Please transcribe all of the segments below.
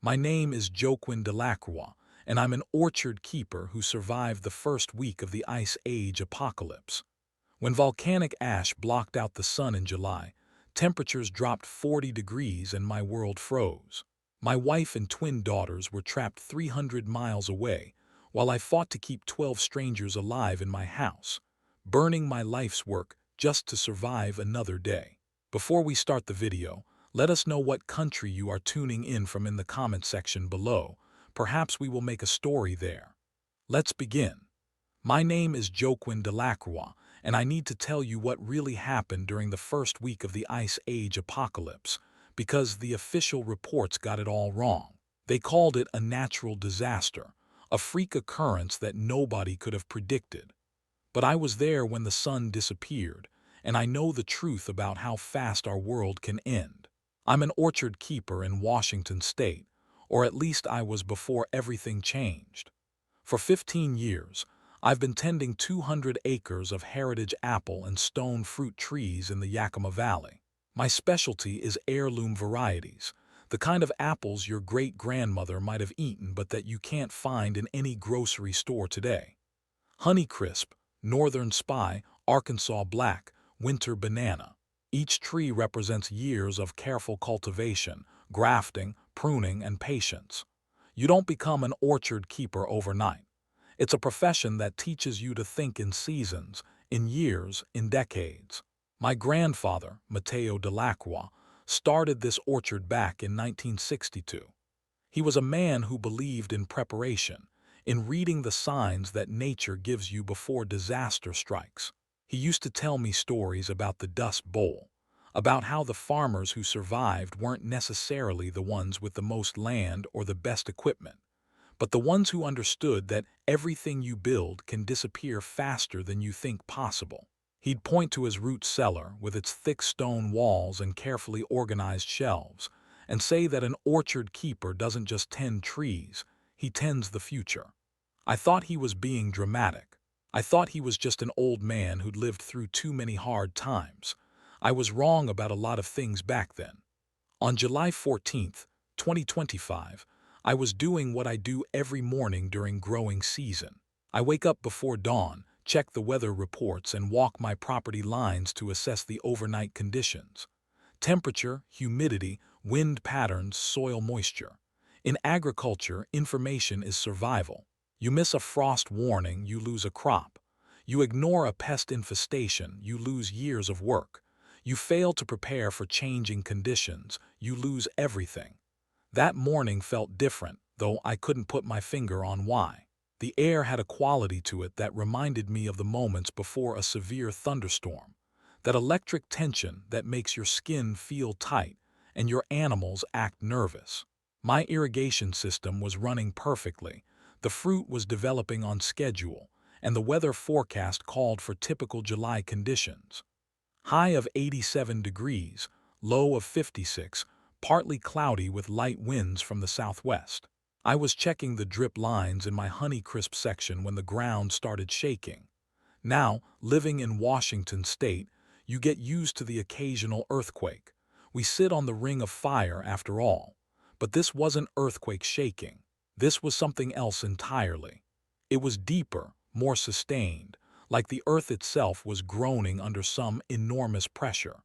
My name is Joaquin Delacroix, and I'm an orchard keeper who survived the first week of the Ice Age apocalypse. When volcanic ash blocked out the sun in July, temperatures dropped 40 degrees and my world froze. My wife and twin daughters were trapped 300 miles away, while I fought to keep 12 strangers alive in my house, burning my life's work just to survive another day. Before we start the video, let us know what country you are tuning in from in the comment section below. Perhaps we will make a story there. Let's begin. My name is Joaquin Delacroix, and I need to tell you what really happened during the first week of the Ice Age apocalypse, because the official reports got it all wrong. They called it a natural disaster, a freak occurrence that nobody could have predicted. But I was there when the sun disappeared, and I know the truth about how fast our world can end. I'm an orchard keeper in Washington state, or at least I was before everything changed. For 15 years, I've been tending 200 acres of heritage apple and stone fruit trees in the Yakima Valley. My specialty is heirloom varieties, the kind of apples your great-grandmother might have eaten but that you can't find in any grocery store today. Honeycrisp, Northern Spy, Arkansas Black, Winter Banana. Each tree represents years of careful cultivation, grafting, pruning, and patience. You don't become an orchard keeper overnight. It's a profession that teaches you to think in seasons, in years, in decades. My grandfather, Mateo Delacroix, started this orchard back in 1962. He was a man who believed in preparation, in reading the signs that nature gives you before disaster strikes. He used to tell me stories about the Dust Bowl, about how the farmers who survived weren't necessarily the ones with the most land or the best equipment, but the ones who understood that everything you build can disappear faster than you think possible. He'd point to his root cellar with its thick stone walls and carefully organized shelves, and say that an orchard keeper doesn't just tend trees, he tends the future. I thought he was being dramatic. I thought he was just an old man who'd lived through too many hard times. I was wrong about a lot of things back then. On July 14th, 2025, I was doing what I do every morning during growing season. I wake up before dawn, check the weather reports, and walk my property lines to assess the overnight conditions. Temperature, humidity, wind patterns, soil moisture. In agriculture, information is survival. You miss a frost warning, you lose a crop. You ignore a pest infestation, you lose years of work. You fail to prepare for changing conditions, you lose everything. That morning felt different, though I couldn't put my finger on why. The air had a quality to it that reminded me of the moments before a severe thunderstorm. That electric tension that makes your skin feel tight and your animals act nervous. My irrigation system was running perfectly, the fruit was developing on schedule, and the weather forecast called for typical July conditions. High of 87 degrees, low of 56, partly cloudy with light winds from the southwest. I was checking the drip lines in my Honeycrisp section when the ground started shaking. Now, living in Washington state, you get used to the occasional earthquake. We sit on the ring of fire after all. But this wasn't earthquake shaking. This was something else entirely. It was deeper, more sustained, like the earth itself was groaning under some enormous pressure.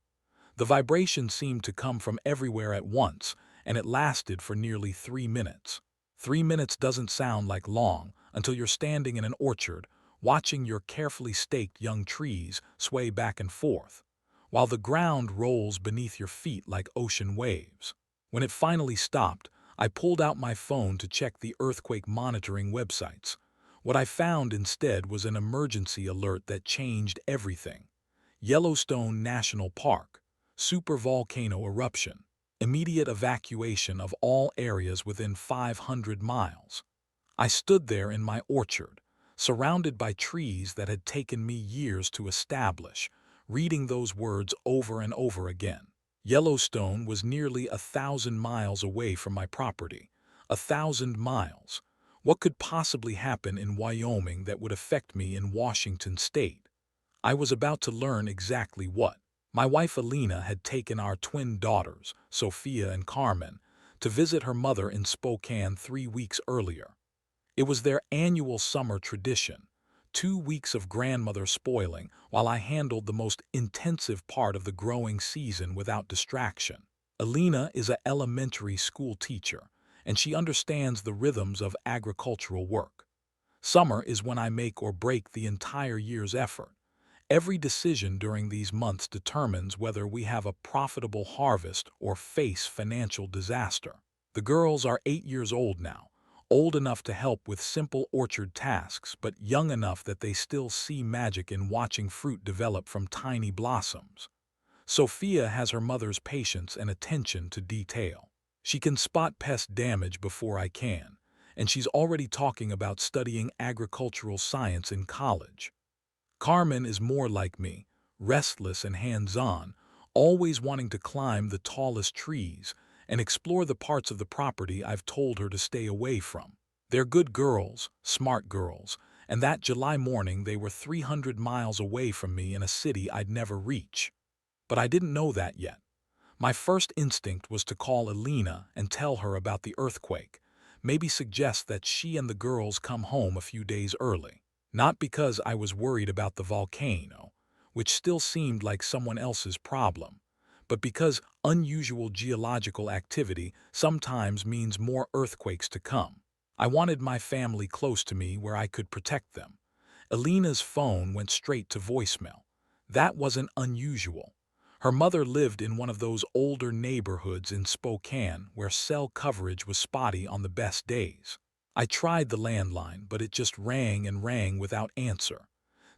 The vibration seemed to come from everywhere at once, and it lasted for nearly 3 minutes. 3 minutes doesn't sound like long until you're standing in an orchard, watching your carefully staked young trees sway back and forth, while the ground rolls beneath your feet like ocean waves. When it finally stopped, I pulled out my phone to check the earthquake monitoring websites. What I found instead was an emergency alert that changed everything. Yellowstone National Park, supervolcano eruption, immediate evacuation of all areas within 500 miles. I stood there in my orchard, surrounded by trees that had taken me years to establish, reading those words over and over again. Yellowstone was nearly 1,000 miles away from my property. 1,000 miles. What could possibly happen in Wyoming that would affect me in Washington state? I was about to learn exactly what. My wife Alina had taken our twin daughters, Sophia and Carmen, to visit her mother in Spokane 3 weeks earlier. It was their annual summer tradition, 2 weeks of grandmother spoiling while I handled the most intensive part of the growing season without distraction. Alina is an elementary school teacher, and she understands the rhythms of agricultural work. Summer is when I make or break the entire year's effort. Every decision during these months determines whether we have a profitable harvest or face financial disaster. The girls are 8 years old now, old enough to help with simple orchard tasks, but young enough that they still see magic in watching fruit develop from tiny blossoms. Sophia has her mother's patience and attention to detail. She can spot pest damage before I can, and she's already talking about studying agricultural science in college. Carmen is more like me, restless and hands-on, always wanting to climb the tallest trees and explore the parts of the property I've told her to stay away from. They're good girls, smart girls, and that July morning they were 300 miles away from me in a city I'd never reach. But I didn't know that yet. My first instinct was to call Alina and tell her about the earthquake, maybe suggest that she and the girls come home a few days early. Not because I was worried about the volcano, which still seemed like someone else's problem, but because unusual geological activity sometimes means more earthquakes to come. I wanted my family close to me where I could protect them. Alina's phone went straight to voicemail. That wasn't unusual. Her mother lived in one of those older neighborhoods in Spokane where cell coverage was spotty on the best days. I tried the landline, but it just rang and rang without answer.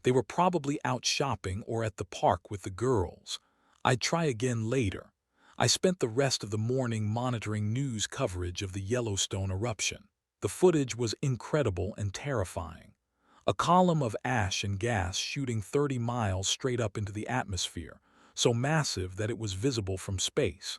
They were probably out shopping or at the park with the girls. I'd try again later. I spent the rest of the morning monitoring news coverage of the Yellowstone eruption. The footage was incredible and terrifying. A column of ash and gas shooting 30 miles straight up into the atmosphere, so massive that it was visible from space.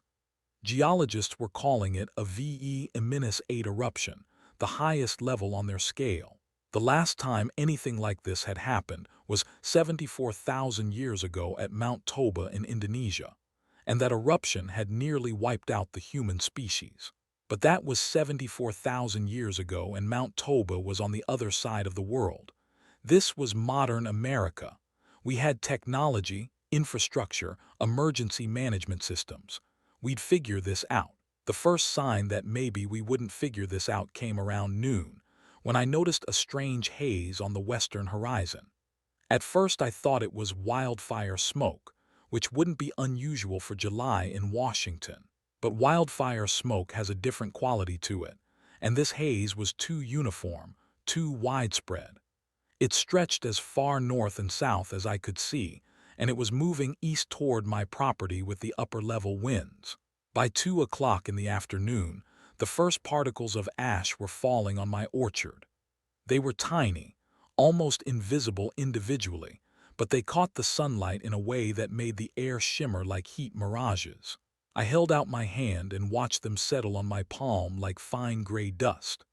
Geologists were calling it a VE-8 eruption, the highest level on their scale. The last time anything like this had happened was 74,000 years ago at Mount Toba in Indonesia, and that eruption had nearly wiped out the human species. But that was 74,000 years ago, and Mount Toba was on the other side of the world. This was modern America. We had technology, infrastructure, emergency management systems. We'd figure this out. The first sign that maybe we wouldn't figure this out came around noon, when I noticed a strange haze on the western horizon. At first I thought it was wildfire smoke, which wouldn't be unusual for July in Washington. But wildfire smoke has a different quality to it, and this haze was too uniform, too widespread. It stretched as far north and south as I could see, and it was moving east toward my property with the upper-level winds. By 2 o'clock in the afternoon, the first particles of ash were falling on my orchard. They were tiny, almost invisible individually, but they caught the sunlight in a way that made the air shimmer like heat mirages. I held out my hand and watched them settle on my palm like fine gray dust.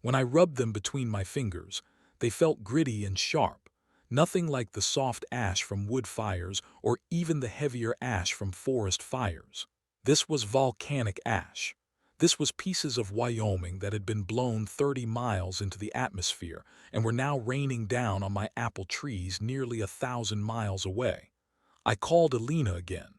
When I rubbed them between my fingers, they felt gritty and sharp, nothing like the soft ash from wood fires or even the heavier ash from forest fires. This was volcanic ash. This was pieces of Wyoming that had been blown 30 miles into the atmosphere and were now raining down on my apple trees nearly 1,000 miles away. I called Alina again.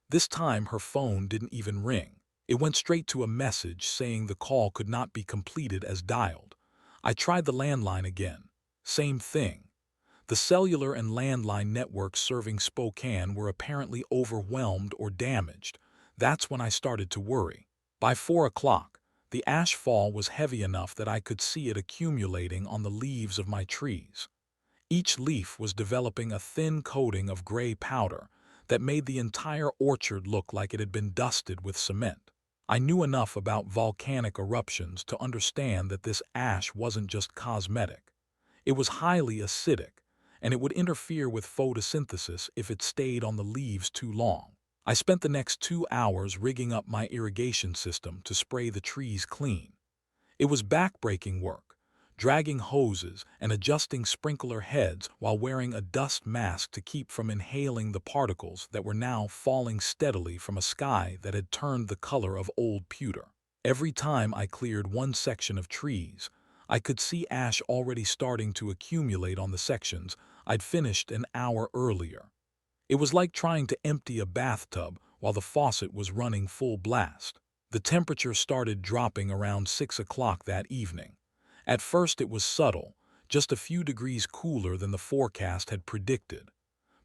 This time her phone didn't even ring. It went straight to a message saying the call could not be completed as dialed. I tried the landline again. Same thing. The cellular and landline networks serving Spokane were apparently overwhelmed or damaged. That's when I started to worry. By 4 o'clock, the ash fall was heavy enough that I could see it accumulating on the leaves of my trees. Each leaf was developing a thin coating of gray powder that made the entire orchard look like it had been dusted with cement. I knew enough about volcanic eruptions to understand that this ash wasn't just cosmetic. It was highly acidic, and it would interfere with photosynthesis if it stayed on the leaves too long. I spent the next 2 hours rigging up my irrigation system to spray the trees clean. It was backbreaking work, dragging hoses and adjusting sprinkler heads while wearing a dust mask to keep from inhaling the particles that were now falling steadily from a sky that had turned the color of old pewter. Every time I cleared one section of trees, I could see ash already starting to accumulate on the sections I'd finished an hour earlier. It was like trying to empty a bathtub while the faucet was running full blast. The temperature started dropping around 6 o'clock that evening. At first it was subtle, just a few degrees cooler than the forecast had predicted.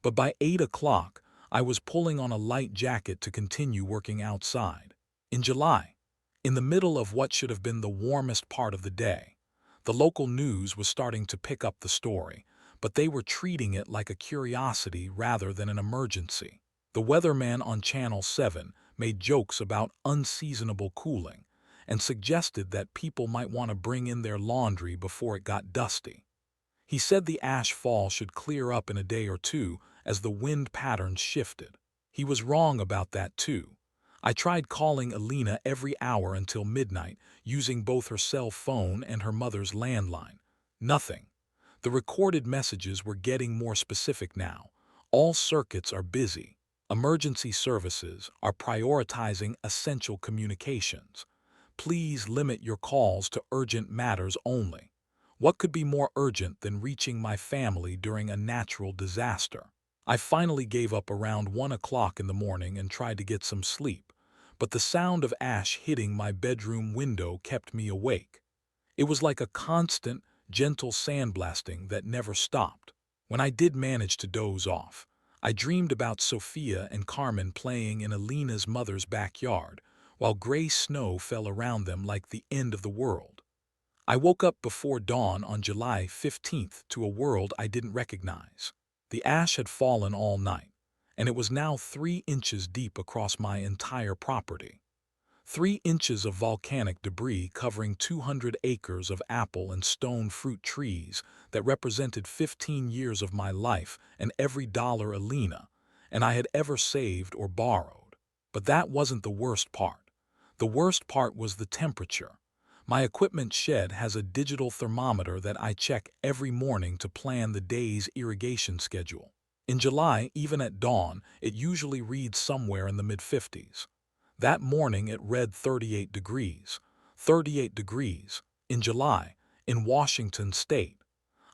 But by 8 o'clock, I was pulling on a light jacket to continue working outside. In July, in the middle of what should have been the warmest part of the day, the local news was starting to pick up the story, but they were treating it like a curiosity rather than an emergency. The weatherman on Channel 7 made jokes about unseasonable cooling and suggested that people might want to bring in their laundry before it got dusty. He said the ash fall should clear up in a day or two as the wind patterns shifted. He was wrong about that too. I tried calling Alina every hour until midnight, using both her cell phone and her mother's landline. Nothing. The recorded messages were getting more specific now. All circuits are busy. Emergency services are prioritizing essential communications. Please limit your calls to urgent matters only. What could be more urgent than reaching my family during a natural disaster? I finally gave up around 1 o'clock in the morning and tried to get some sleep, but the sound of ash hitting my bedroom window kept me awake. It was like a constant, gentle sandblasting that never stopped. When I did manage to doze off, I dreamed about Sophia and Carmen playing in Alina's mother's backyard, while gray snow fell around them like the end of the world. I woke up before dawn on July 15th to a world I didn't recognize. The ash had fallen all night, and it was now 3 inches deep across my entire property. 3 inches of volcanic debris covering 200 acres of apple and stone fruit trees that represented 15 years of my life and every dollar Alina and I had ever saved or borrowed. But that wasn't the worst part. The worst part was the temperature. My equipment shed has a digital thermometer that I check every morning to plan the day's irrigation schedule. In July, even at dawn, it usually reads somewhere in the mid-50s. That morning it read 38 degrees. 38 degrees, in July, in Washington state.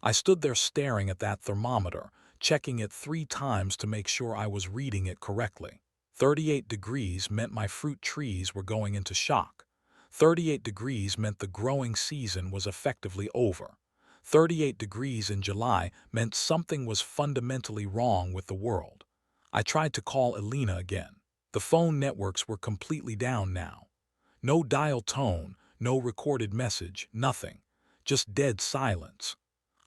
I stood there staring at that thermometer, checking it 3 times to make sure I was reading it correctly. 38 degrees meant my fruit trees were going into shock. 38 degrees meant the growing season was effectively over. 38 degrees in July meant something was fundamentally wrong with the world. I tried to call Alina again. The phone networks were completely down now. No dial tone, no recorded message, nothing. Just dead silence.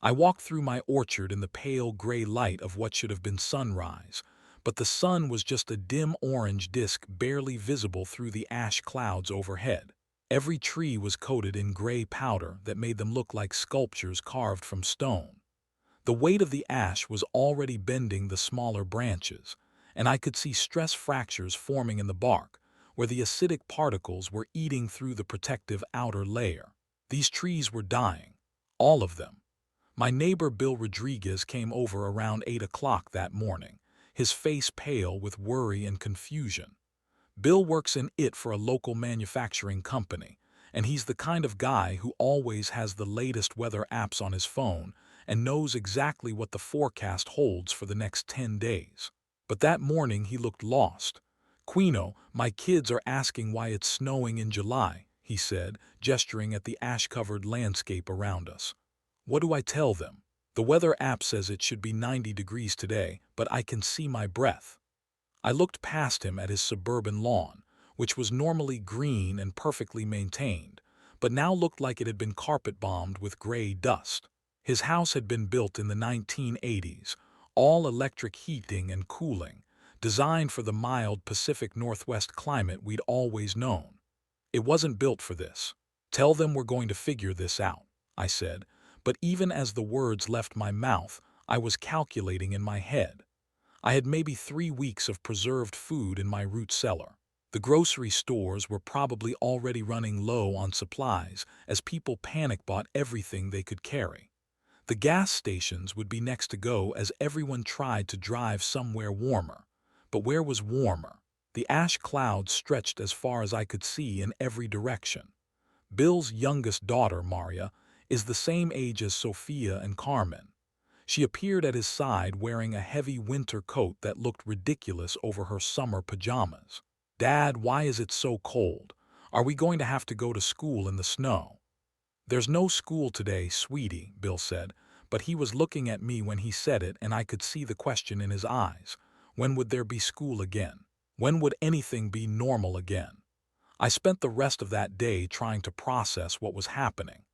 I walked through my orchard in the pale gray light of what should have been sunrise, but the sun was just a dim orange disk barely visible through the ash clouds overhead. Every tree was coated in gray powder that made them look like sculptures carved from stone. The weight of the ash was already bending the smaller branches, and I could see stress fractures forming in the bark, where the acidic particles were eating through the protective outer layer. These trees were dying. All of them. My neighbor Bill Rodriguez came over around 8 o'clock that morning, his face pale with worry and confusion. Bill works in it for a local manufacturing company, and he's the kind of guy who always has the latest weather apps on his phone and knows exactly what the forecast holds for the next 10 days. But that morning he looked lost. "Quino, my kids are asking why it's snowing in July," he said, gesturing at the ash-covered landscape around us. "What do I tell them? The weather app says it should be 90 degrees today, but I can see my breath." I looked past him at his suburban lawn, which was normally green and perfectly maintained, but now looked like it had been carpet-bombed with gray dust. His house had been built in the 1980s, all electric heating and cooling, designed for the mild Pacific Northwest climate we'd always known. It wasn't built for this. "Tell them we're going to figure this out," I said, but even as the words left my mouth, I was calculating in my head. I had maybe 3 weeks of preserved food in my root cellar. The grocery stores were probably already running low on supplies as people panic-bought everything they could carry. The gas stations would be next to go as everyone tried to drive somewhere warmer. But where was warmer? The ash clouds stretched as far as I could see in every direction. Bill's youngest daughter, Maria, is the same age as Sophia and Carmen. She appeared at his side wearing a heavy winter coat that looked ridiculous over her summer pajamas. "Dad, why is it so cold? Are we going to have to go to school in the snow?" "There's no school today, sweetie," Bill said, but he was looking at me when he said it and I could see the question in his eyes. When would there be school again? When would anything be normal again? I spent the rest of that day trying to process what was happening.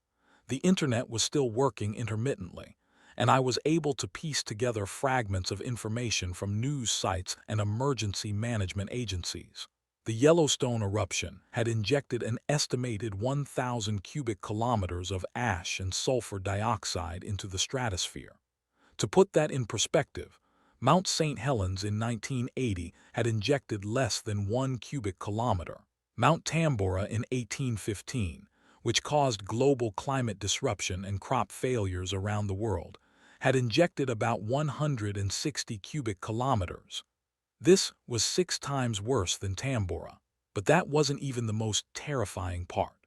The internet was still working intermittently, and I was able to piece together fragments of information from news sites and emergency management agencies. The Yellowstone eruption had injected an estimated 1,000 cubic kilometers of ash and sulfur dioxide into the stratosphere. To put that in perspective, Mount St. Helens in 1980 had injected less than 1 cubic kilometer. Mount Tambora in 1815, which caused global climate disruption and crop failures around the world, had injected about 160 cubic kilometers. This was 6 times worse than Tambora. But that wasn't even the most terrifying part.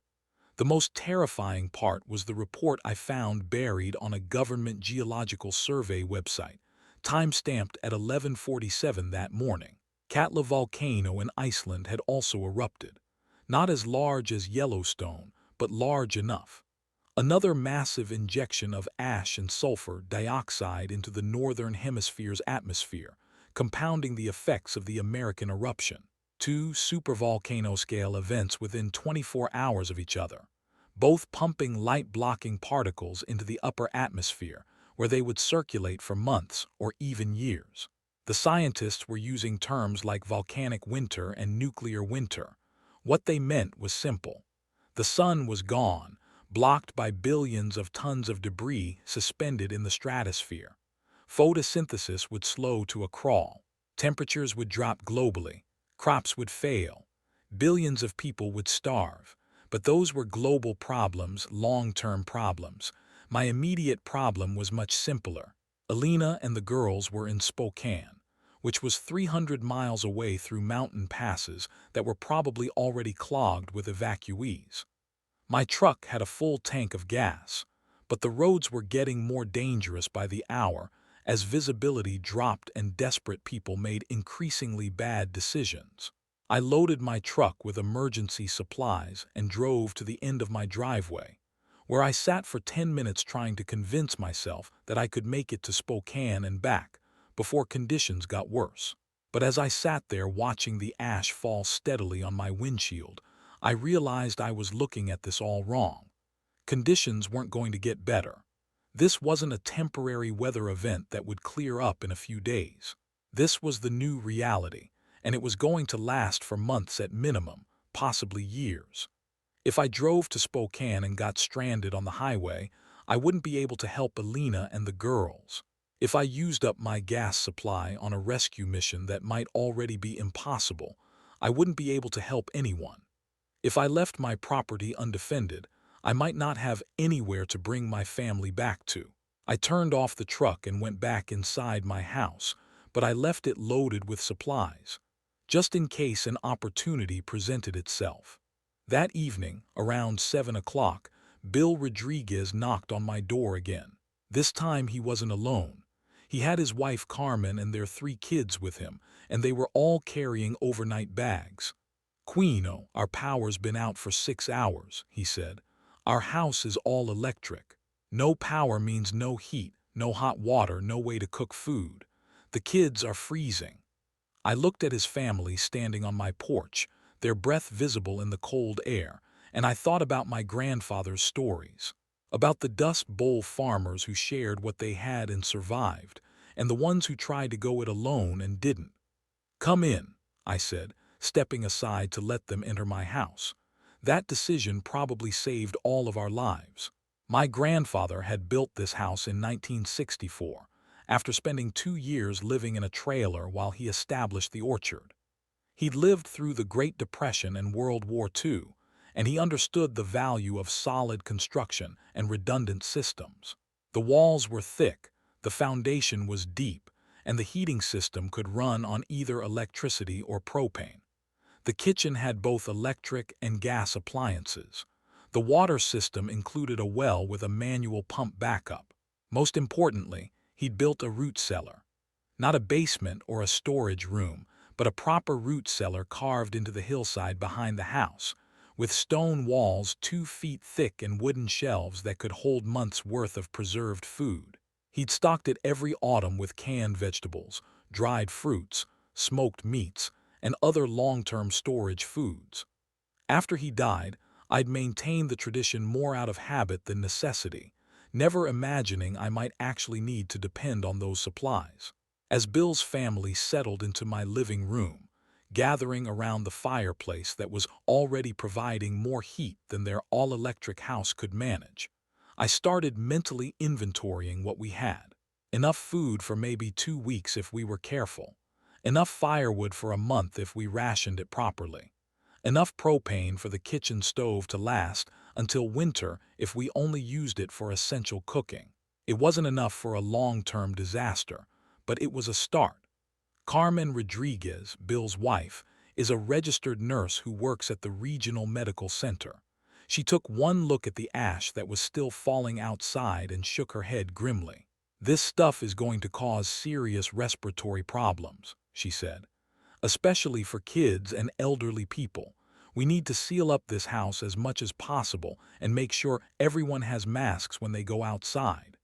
The most terrifying part was the report I found buried on a government geological survey website, time-stamped at 11:47 that morning. Katla volcano in Iceland had also erupted. Not as large as Yellowstone, but large enough. Another massive injection of ash and sulfur dioxide into the northern hemisphere's atmosphere, compounding the effects of the American eruption. 2 supervolcano-scale events within 24 hours of each other, both pumping light-blocking particles into the upper atmosphere, where they would circulate for months or even years. The scientists were using terms like volcanic winter and nuclear winter. What they meant was simple. The sun was gone, blocked by billions of tons of debris suspended in the stratosphere. Photosynthesis would slow to a crawl. Temperatures would drop globally. Crops would fail. Billions of people would starve. But those were global problems, long-term problems. My immediate problem was much simpler. Alina and the girls were in Spokane, which was 300 miles away through mountain passes that were probably already clogged with evacuees. My truck had a full tank of gas, but the roads were getting more dangerous by the hour as visibility dropped and desperate people made increasingly bad decisions. I loaded my truck with emergency supplies and drove to the end of my driveway, where I sat for 10 minutes trying to convince myself that I could make it to Spokane and back before conditions got worse. But as I sat there watching the ash fall steadily on my windshield, I realized I was looking at this all wrong. Conditions weren't going to get better. This wasn't a temporary weather event that would clear up in a few days. This was the new reality, and it was going to last for months at minimum, possibly years. If I drove to Spokane and got stranded on the highway, I wouldn't be able to help Alina and the girls. If I used up my gas supply on a rescue mission that might already be impossible, I wouldn't be able to help anyone. If I left my property undefended, I might not have anywhere to bring my family back to. I turned off the truck and went back inside my house, but I left it loaded with supplies, just in case an opportunity presented itself. That evening, around 7 o'clock, Bill Rodriguez knocked on my door again. This time he wasn't alone. He had his wife Carmen and their 3 kids with him, and they were all carrying overnight bags. "Queeno, our power's been out for 6 hours," he said. "Our house is all electric. No power means no heat, no hot water, no way to cook food. The kids are freezing." I looked at his family standing on my porch, their breath visible in the cold air, and I thought about my grandfather's stories, about the Dust Bowl farmers who shared what they had and survived, and the ones who tried to go it alone and didn't. "Come in," I said, stepping aside to let them enter my house. That decision probably saved all of our lives. My grandfather had built this house in 1964, after spending 2 years living in a trailer while he established the orchard. He'd lived through the Great Depression and World War II, and he understood the value of solid construction and redundant systems. The walls were thick, the foundation was deep, and the heating system could run on either electricity or propane. The kitchen had both electric and gas appliances. The water system included a well with a manual pump backup. Most importantly, he'd built a root cellar. Not a basement or a storage room, but a proper root cellar carved into the hillside behind the house, with stone walls 2 feet thick and wooden shelves that could hold months' worth of preserved food. He'd stocked it every autumn with canned vegetables, dried fruits, smoked meats, and other long-term storage foods. After he died, I'd maintained the tradition more out of habit than necessity, never imagining I might actually need to depend on those supplies. As Bill's family settled into my living room, gathering around the fireplace that was already providing more heat than their all-electric house could manage, I started mentally inventorying what we had. Enough food for maybe 2 weeks if we were careful. Enough firewood for a month if we rationed it properly. Enough propane for the kitchen stove to last until winter if we only used it for essential cooking. It wasn't enough for a long-term disaster, but it was a start. Carmen Rodriguez, Bill's wife, is a registered nurse who works at the regional medical center. She took one look at the ash that was still falling outside and shook her head grimly. "This stuff is going to cause serious respiratory problems," she said, "especially for kids and elderly people. We need to seal up this house as much as possible and make sure everyone has masks when they go outside."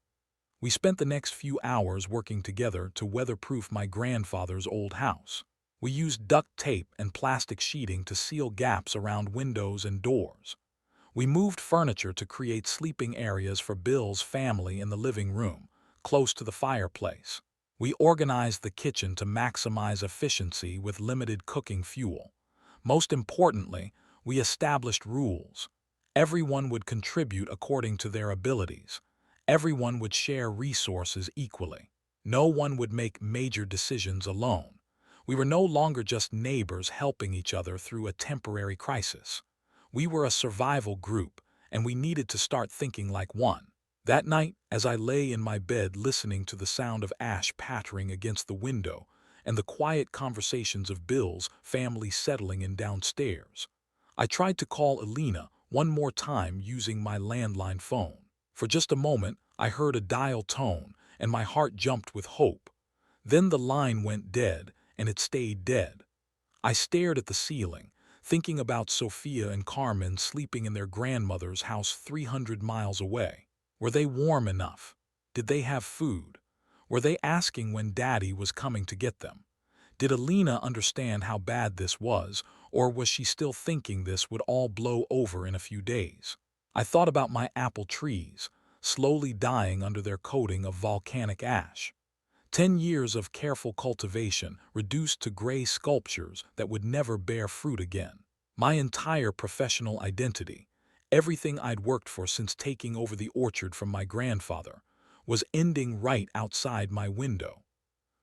We spent the next few hours working together to weatherproof my grandfather's old house. We used duct tape and plastic sheeting to seal gaps around windows and doors. We moved furniture to create sleeping areas for Bill's family in the living room, close to the fireplace. We organized the kitchen to maximize efficiency with limited cooking fuel. Most importantly, we established rules. Everyone would contribute according to their abilities. Everyone would share resources equally. No one would make major decisions alone. We were no longer just neighbors helping each other through a temporary crisis. We were a survival group, and we needed to start thinking like one. That night, as I lay in my bed listening to the sound of ash pattering against the window and the quiet conversations of Bill's family settling in downstairs, I tried to call Alina one more time using my landline phone. For just a moment, I heard a dial tone, and my heart jumped with hope. Then the line went dead, and it stayed dead. I stared at the ceiling, thinking about Sophia and Carmen sleeping in their grandmother's house 300 miles away. Were they warm enough? Did they have food? Were they asking when Daddy was coming to get them? Did Alina understand how bad this was, or was she still thinking this would all blow over in a few days? I thought about my apple trees, slowly dying under their coating of volcanic ash. 10 years of careful cultivation reduced to gray sculptures that would never bear fruit again. My entire professional identity, everything I'd worked for since taking over the orchard from my grandfather, was ending right outside my window.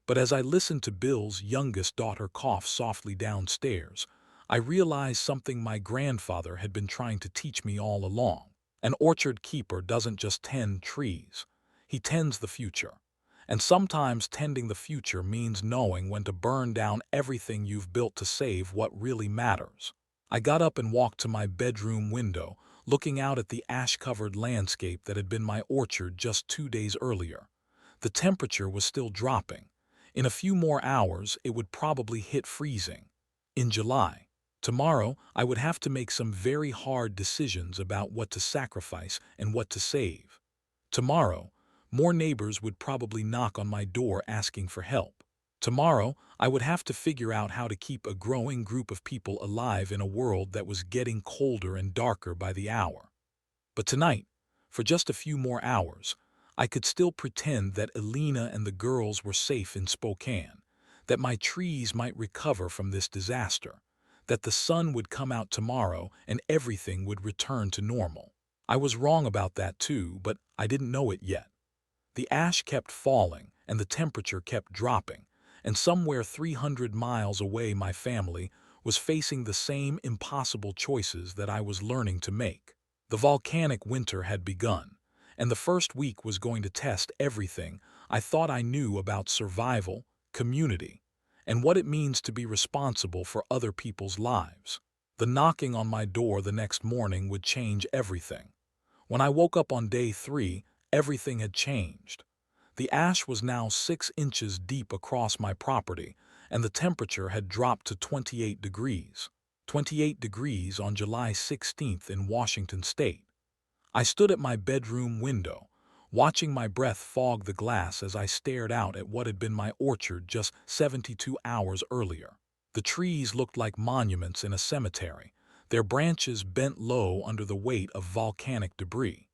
But as I listened to Bill's youngest daughter cough softly downstairs, I realized something my grandfather had been trying to teach me all along. An orchard keeper doesn't just tend trees. He tends the future. And sometimes tending the future means knowing when to burn down everything you've built to save what really matters. I got up and walked to my bedroom window, looking out at the ash-covered landscape that had been my orchard just 2 days earlier. The temperature was still dropping. In a few more hours, it would probably hit freezing. In July. Tomorrow, I would have to make some very hard decisions about what to sacrifice and what to save. Tomorrow, more neighbors would probably knock on my door asking for help. Tomorrow, I would have to figure out how to keep a growing group of people alive in a world that was getting colder and darker by the hour. But tonight, for just a few more hours, I could still pretend that Alina and the girls were safe in Spokane, that my trees might recover from this disaster, that the sun would come out tomorrow and everything would return to normal. I was wrong about that too, but I didn't know it yet. The ash kept falling and the temperature kept dropping, and somewhere 300 miles away my family was facing the same impossible choices that I was learning to make. The volcanic winter had begun, and the first week was going to test everything I thought I knew about survival, community, and what it means to be responsible for other people's lives. The knocking on my door the next morning would change everything. When I woke up on day 3, everything had changed. The ash was now 6 inches deep across my property, and the temperature had dropped to 28 degrees. 28 degrees on July 16th in Washington state. I stood at my bedroom window, watching my breath fog the glass as I stared out at what had been my orchard just 72 hours earlier. The trees looked like monuments in a cemetery, their branches bent low under the weight of volcanic debris.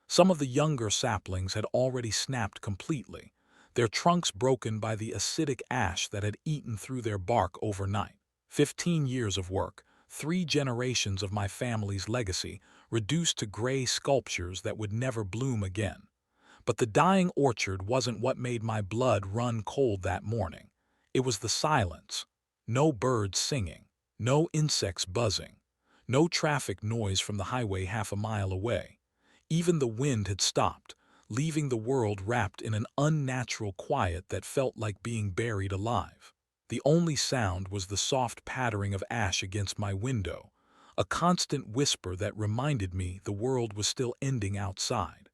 Some of the younger saplings had already snapped completely, their trunks broken by the acidic ash that had eaten through their bark overnight. 15 years of work, 3 generations of my family's legacy, reduced to gray sculptures that would never bloom again. But the dying orchard wasn't what made my blood run cold that morning. It was the silence. No birds singing, no insects buzzing, no traffic noise from the highway half a mile away. Even the wind had stopped, leaving the world wrapped in an unnatural quiet that felt like being buried alive. The only sound was the soft pattering of ash against my window, a constant whisper that reminded me the world was still ending outside.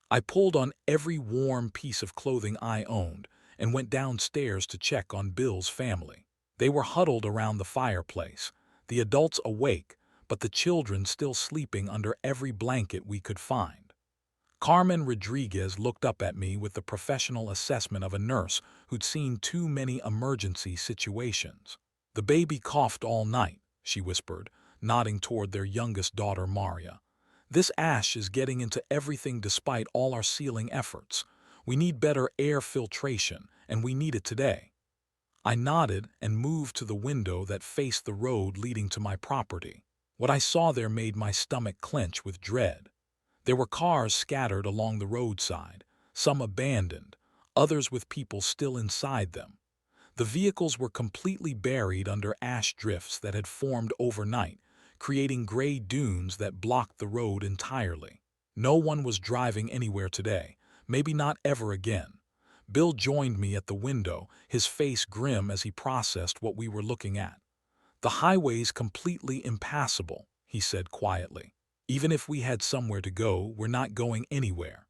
I pulled on every warm piece of clothing I owned and went downstairs to check on Bill's family. They were huddled around the fireplace, the adults awake, but the children still sleeping under every blanket we could find. Carmen Rodriguez looked up at me with the professional assessment of a nurse who'd seen too many emergency situations. "The baby coughed all night," she whispered, nodding toward their youngest daughter, Maria. "This ash is getting into everything despite all our sealing efforts. We need better air filtration, and we need it today." I nodded and moved to the window that faced the road leading to my property. What I saw there made my stomach clench with dread. There were cars scattered along the roadside, some abandoned, others with people still inside them. The vehicles were completely buried under ash drifts that had formed overnight, creating gray dunes that blocked the road entirely. No one was driving anywhere today, maybe not ever again. Bill joined me at the window, his face grim as he processed what we were looking at. "The highway's completely impassable," he said quietly. "Even if we had somewhere to go, we're not going anywhere."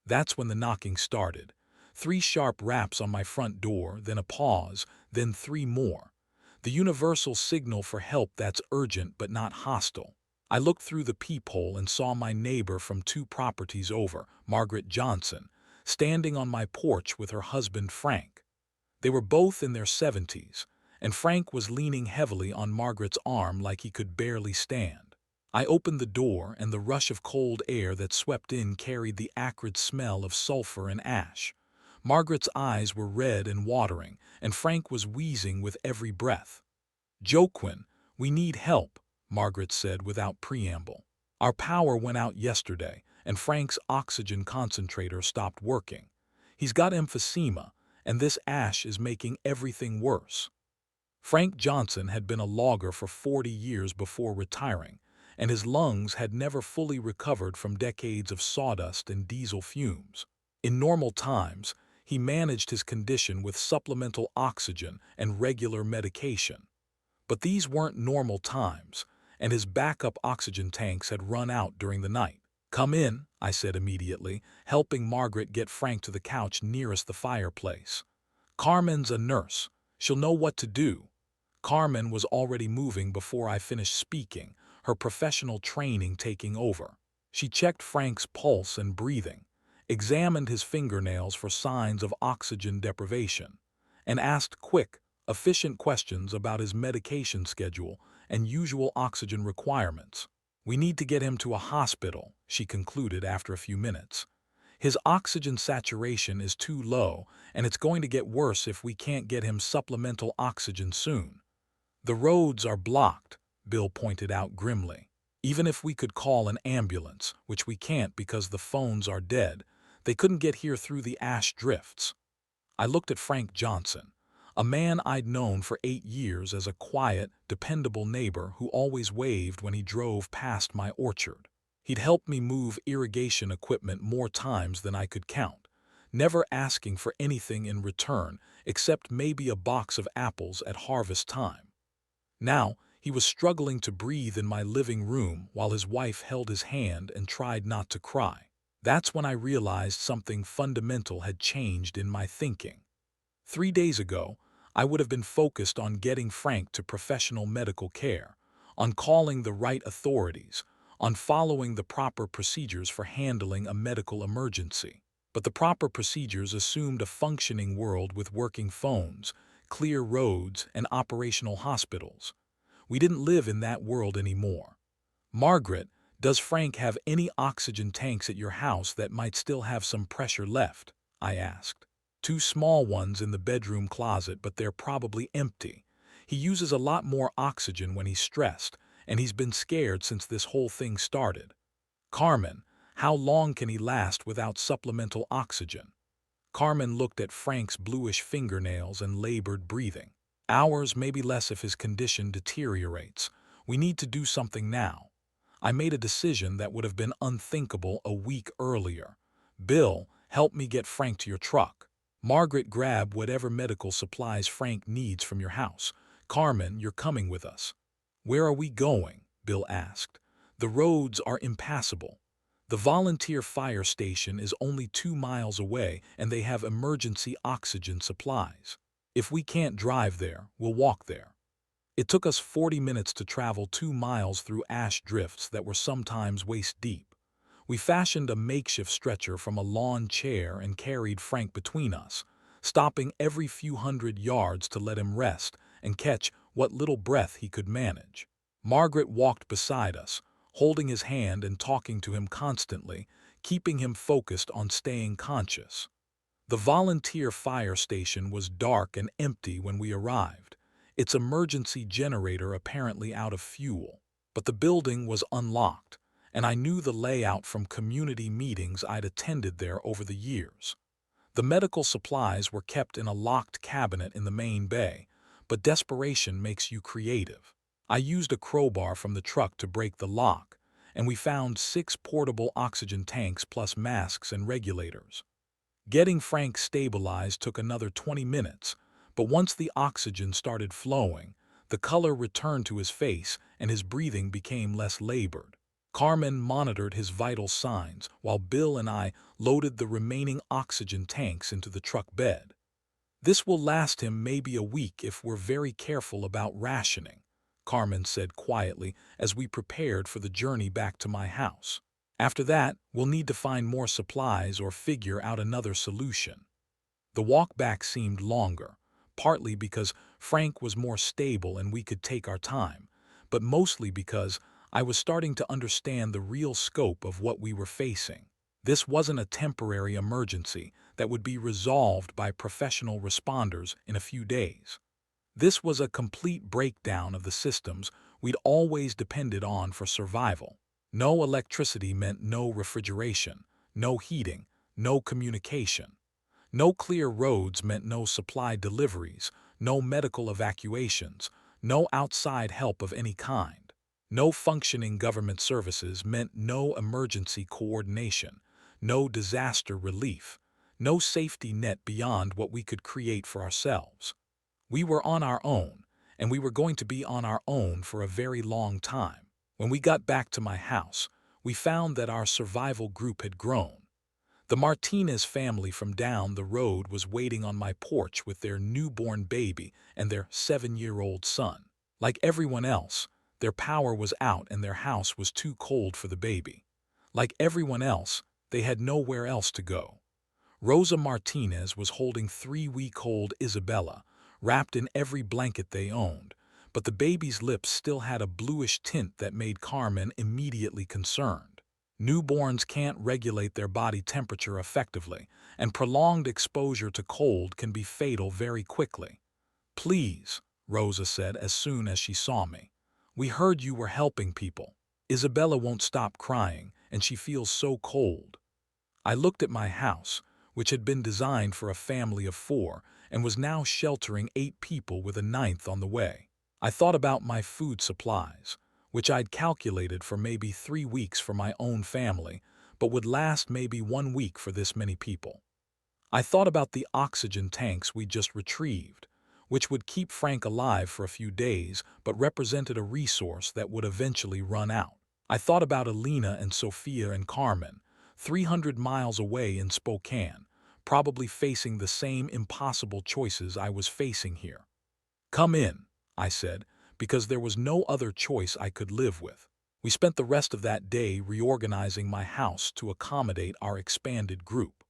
That's when the knocking started. 3 sharp raps on my front door, then a pause, then 3 more. The universal signal for help that's urgent but not hostile. I looked through the peephole and saw my neighbor from 2 properties over, Margaret Johnson, standing on my porch with her husband Frank. They were both in their 70s, and Frank was leaning heavily on Margaret's arm like he could barely stand. I opened the door, and the rush of cold air that swept in carried the acrid smell of sulfur and ash. Margaret's eyes were red and watering, and Frank was wheezing with every breath. "Joaquin, we need help," Margaret said without preamble. "Our power went out yesterday, and Frank's oxygen concentrator stopped working. He's got emphysema, and this ash is making everything worse." Frank Johnson had been a logger for 40 years before retiring, and his lungs had never fully recovered from decades of sawdust and diesel fumes. In normal times, he managed his condition with supplemental oxygen and regular medication. But these weren't normal times, and his backup oxygen tanks had run out during the night. "Come in," I said immediately, helping Margaret get Frank to the couch nearest the fireplace. "Carmen's a nurse. She'll know what to do." Carmen was already moving before I finished speaking, her professional training taking over. She checked Frank's pulse and breathing, examined his fingernails for signs of oxygen deprivation, and asked quick, efficient questions about his medication schedule and usual oxygen requirements. "We need to get him to a hospital," she concluded after a few minutes. "His oxygen saturation is too low, and it's going to get worse if we can't get him supplemental oxygen soon." "The roads are blocked," Bill pointed out grimly. "Even if we could call an ambulance, which we can't because the phones are dead, they couldn't get here through the ash drifts." I looked at Frank Johnson, a man I'd known for 8 years as a quiet, dependable neighbor who always waved when he drove past my orchard. He'd helped me move irrigation equipment more times than I could count, never asking for anything in return except maybe a box of apples at harvest time. Now, he was struggling to breathe in my living room while his wife held his hand and tried not to cry. That's when I realized something fundamental had changed in my thinking. 3 days ago, I would have been focused on getting Frank to professional medical care, on calling the right authorities, on following the proper procedures for handling a medical emergency. But the proper procedures assumed a functioning world with working phones, clear roads, and operational hospitals. We didn't live in that world anymore. Margaret, does Frank have any oxygen tanks at your house that might still have some pressure left? I asked. Two small ones in the bedroom closet, but they're probably empty. He uses a lot more oxygen when he's stressed, and he's been scared since this whole thing started. Carmen, how long can he last without supplemental oxygen? Carmen looked at Frank's bluish fingernails and labored breathing. Hours, maybe less if his condition deteriorates. We need to do something now. I made a decision that would have been unthinkable a week earlier. Bill, help me get Frank to your truck. Margaret, grab whatever medical supplies Frank needs from your house. Carmen, you're coming with us. Where are we going? Bill asked. The roads are impassable. The volunteer fire station is only 2 miles away and they have emergency oxygen supplies. If we can't drive there, we'll walk there. It took us 40 minutes to travel 2 miles through ash drifts that were sometimes waist deep. We fashioned a makeshift stretcher from a lawn chair and carried Frank between us, stopping every few hundred yards to let him rest and catch what little breath he could manage. Margaret walked beside us, holding his hand and talking to him constantly, keeping him focused on staying conscious. The volunteer fire station was dark and empty when we arrived, its emergency generator apparently out of fuel. But the building was unlocked, and I knew the layout from community meetings I'd attended there over the years. The medical supplies were kept in a locked cabinet in the main bay, but desperation makes you creative. I used a crowbar from the truck to break the lock, and we found 6 portable oxygen tanks plus masks and regulators. Getting Frank stabilized took another 20 minutes, but once the oxygen started flowing, the color returned to his face and his breathing became less labored. Carmen monitored his vital signs while Bill and I loaded the remaining oxygen tanks into the truck bed. This will last him maybe a week if we're very careful about rationing, Carmen said quietly as we prepared for the journey back to my house. After that, we'll need to find more supplies or figure out another solution. The walk back seemed longer, partly because Frank was more stable and we could take our time, but mostly because I was starting to understand the real scope of what we were facing. This wasn't a temporary emergency that would be resolved by professional responders in a few days. This was a complete breakdown of the systems we'd always depended on for survival. No electricity meant no refrigeration, no heating, no communication. No clear roads meant no supply deliveries, no medical evacuations, no outside help of any kind. No functioning government services meant no emergency coordination, no disaster relief, no safety net beyond what we could create for ourselves. We were on our own, and we were going to be on our own for a very long time. When we got back to my house, we found that our survival group had grown. The Martinez family from down the road was waiting on my porch with their newborn baby and their 7-year-old son. Like everyone else, their power was out and their house was too cold for the baby. Like everyone else, they had nowhere else to go. Rosa Martinez was holding 3-week-old Isabella, wrapped in every blanket they owned, but the baby's lips still had a bluish tint that made Carmen immediately concerned. Newborns can't regulate their body temperature effectively, and prolonged exposure to cold can be fatal very quickly. "Please," Rosa said as soon as she saw me. "We heard you were helping people. Isabella won't stop crying, and she feels so cold." I looked at my house, which had been designed for a family of 4 and was now sheltering 8 people with a 9th on the way. I thought about my food supplies, which I'd calculated for maybe 3 weeks for my own family, but would last maybe 1 week for this many people. I thought about the oxygen tanks we just retrieved, which would keep Frank alive for a few days but represented a resource that would eventually run out. I thought about Alina and Sophia and Carmen, 300 miles away in Spokane, probably facing the same impossible choices I was facing here. "Come in," I said, because there was no other choice I could live with. We spent the rest of that day reorganizing my house to accommodate our expanded group.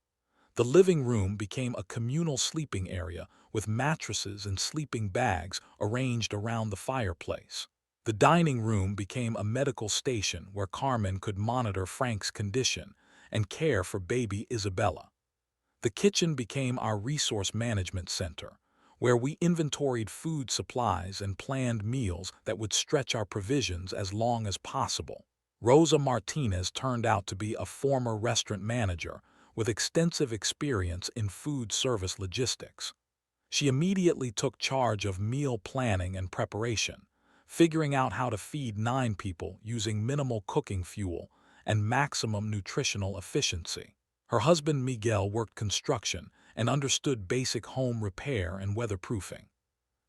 The living room became a communal sleeping area with mattresses and sleeping bags arranged around the fireplace. The dining room became a medical station where Carmen could monitor Frank's condition and care for baby Isabella. The kitchen became our resource management center, where we inventoried food supplies and planned meals that would stretch our provisions as long as possible. Rosa Martinez turned out to be a former restaurant manager with extensive experience in food service logistics. She immediately took charge of meal planning and preparation, figuring out how to feed 9 people using minimal cooking fuel and maximum nutritional efficiency. Her husband Miguel worked construction and understood basic home repair and weatherproofing.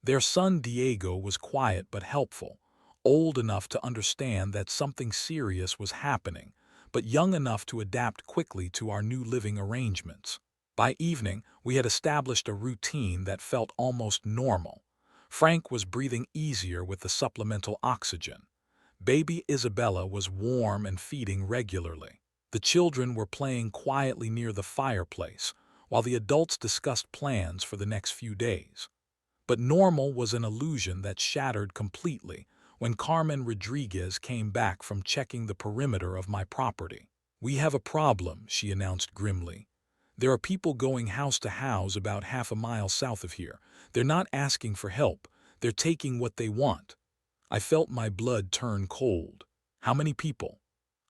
Their son Diego was quiet but helpful, old enough to understand that something serious was happening, but young enough to adapt quickly to our new living arrangements. By evening, we had established a routine that felt almost normal. Frank was breathing easier with the supplemental oxygen. Baby Isabella was warm and feeding regularly. The children were playing quietly near the fireplace, while the adults discussed plans for the next few days. But normal was an illusion that shattered completely when Carmen Rodriguez came back from checking the perimeter of my property. "We have a problem," she announced grimly. "There are people going house to house about half a mile south of here. They're not asking for help. They're taking what they want." I felt my blood turn cold. "How many people?"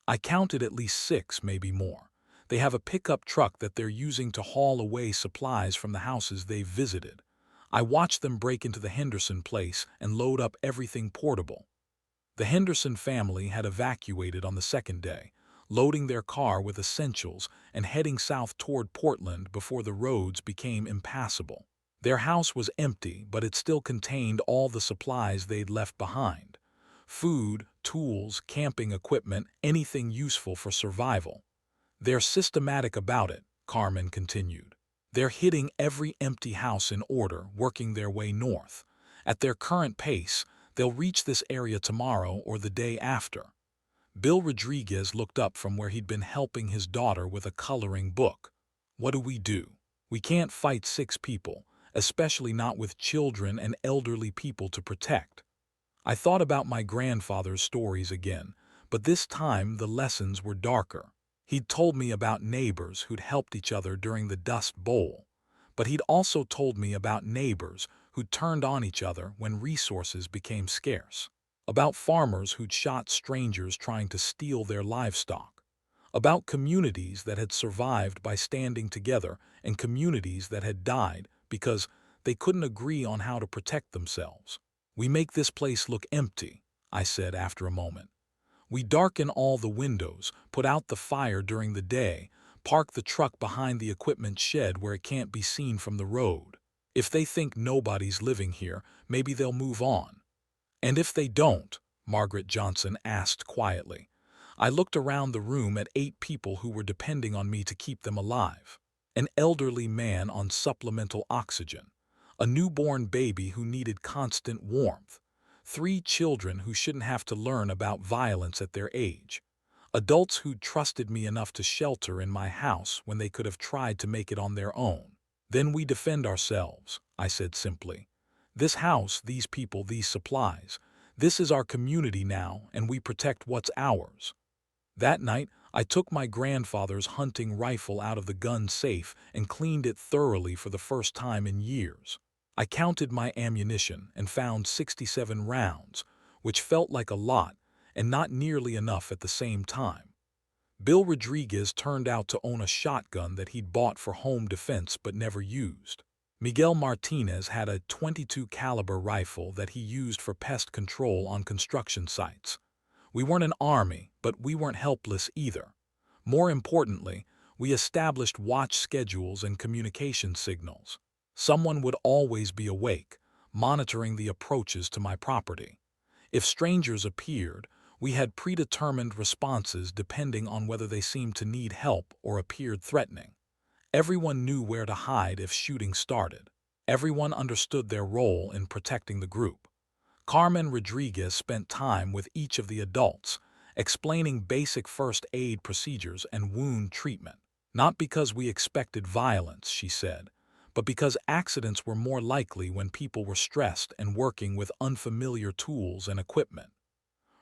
I counted at least 6, maybe more. They have a pickup truck that they're using to haul away supplies from the houses they've visited. I watched them break into the Henderson place and load up everything portable. The Henderson family had evacuated on the second day, loading their car with essentials and heading south toward Portland before the roads became impassable. Their house was empty, but it still contained all the supplies they'd left behind: food, tools, camping equipment, anything useful for survival. "They're systematic about it," Carmen continued. "They're hitting every empty house in order, working their way north. At their current pace, they'll reach this area tomorrow or the day after." Bill Rodriguez looked up from where he'd been helping his daughter with a coloring book. "What do? We can't fight 6 people, especially not with children and elderly people to protect." I thought about my grandfather's stories again, but this time the lessons were darker. He'd told me about neighbors who'd helped each other during the Dust Bowl, but he'd also told me about neighbors who'd turned on each other when resources became scarce, about farmers who'd shot strangers trying to steal their livestock, about communities that had survived by standing together and communities that had died because they couldn't agree on how to protect themselves. "We make this place look empty," I said after a moment. "We darken all the windows, put out the fire during the day, park the truck behind the equipment shed where it can't be seen from the road. If they think nobody's living here, maybe they'll move on." "And if they don't?" Margaret Johnson asked quietly. I looked around the room at 8 people who were depending on me to keep them alive. An elderly man on supplemental oxygen, a newborn baby who needed constant warmth, 3 children who shouldn't have to learn about violence at their age, adults who'd trusted me enough to shelter in my house when they could have tried to make it on their own. "Then we defend ourselves," I said simply. "This house, these people, these supplies. This is our community now, and we protect what's ours." That night, I took my grandfather's hunting rifle out of the gun safe and cleaned it thoroughly for the first time in years. I counted my ammunition and found 67 rounds, which felt like a lot and not nearly enough at the same time. Bill Rodriguez turned out to own a shotgun that he'd bought for home defense but never used. Miguel Martinez had a .22 caliber rifle that he used for pest control on construction sites. We weren't an army, but we weren't helpless either. More importantly, We established watch schedules and communication signals. Someone would always be awake, monitoring the approaches to my property. If strangers appeared, we had predetermined responses depending on whether they seemed to need help or appeared threatening. Everyone knew where to hide if shooting started. Everyone understood their role in protecting the group. Carmen Rodriguez spent time with each of the adults, explaining basic first aid procedures and wound treatment. Not because we expected violence, she said, but because accidents were more likely when people were stressed and working with unfamiliar tools and equipment.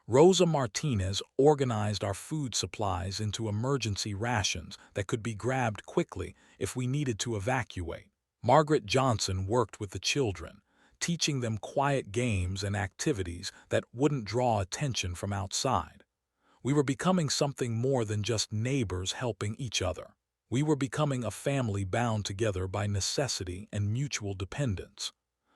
Rosa Martinez organized our food supplies into emergency rations that could be grabbed quickly if we needed to evacuate. Margaret Johnson worked with the children, teaching them quiet games and activities that wouldn't draw attention from outside. We were becoming something more than just neighbors helping each other. We were becoming a family bound together by necessity and mutual dependence.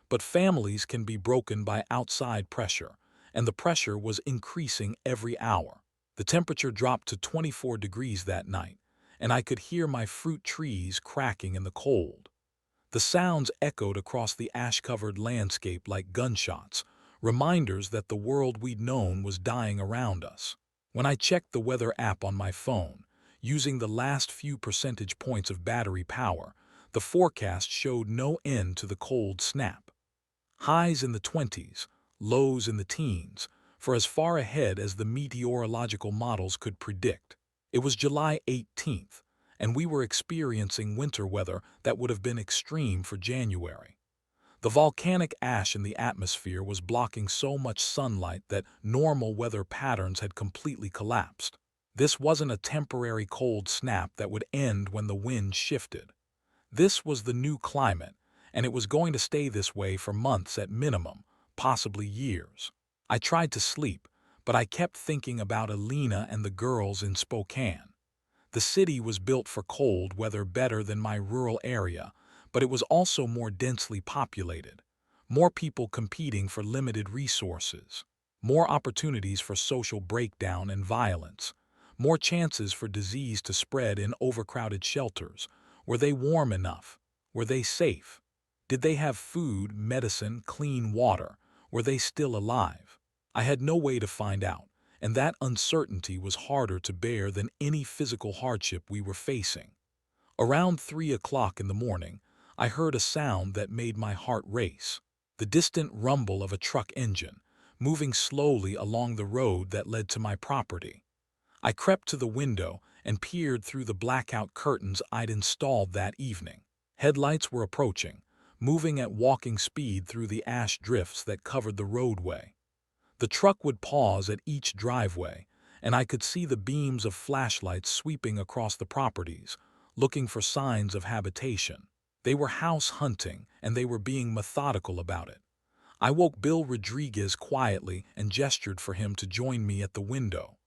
But families can be broken by outside pressure, and the pressure was increasing every hour. The temperature dropped to 24 degrees that night, and I could hear my fruit trees cracking in the cold. The sounds echoed across the ash-covered landscape like gunshots, reminders that the world we'd known was dying around us. When I checked the weather app on my phone, using the last few percentage points of battery power, the forecast showed no end to the cold snap. Highs in the 20s, lows in the teens, for as far ahead as the meteorological models could predict. It was July 18th, and we were experiencing winter weather that would have been extreme for January. The volcanic ash in the atmosphere was blocking so much sunlight that normal weather patterns had completely collapsed. This wasn't a temporary cold snap that would end when the wind shifted. This was the new climate, and it was going to stay this way for months at minimum, possibly years. I tried to sleep, but I kept thinking about Alina and the girls in Spokane. The city was built for cold weather better than my rural area, but it was also more densely populated. More people competing for limited resources. More opportunities for social breakdown and violence. More chances for disease to spread in overcrowded shelters. Were they warm enough? Were they safe? Did they have food, medicine, clean water? Were they still alive? I had no way to find out, and that uncertainty was harder to bear than any physical hardship we were facing. Around 3 o'clock in the morning, I heard a sound that made my heart race. The distant rumble of a truck engine, moving slowly along the road that led to my property. I crept to the window and peered through the blackout curtains I'd installed that evening. Headlights were approaching, moving at walking speed through the ash drifts that covered the roadway. The truck would pause at each driveway, and I could see the beams of flashlights sweeping across the properties, looking for signs of habitation. They were house hunting, and they were being methodical about it. I woke Bill Rodriguez quietly and gestured for him to join me at the window.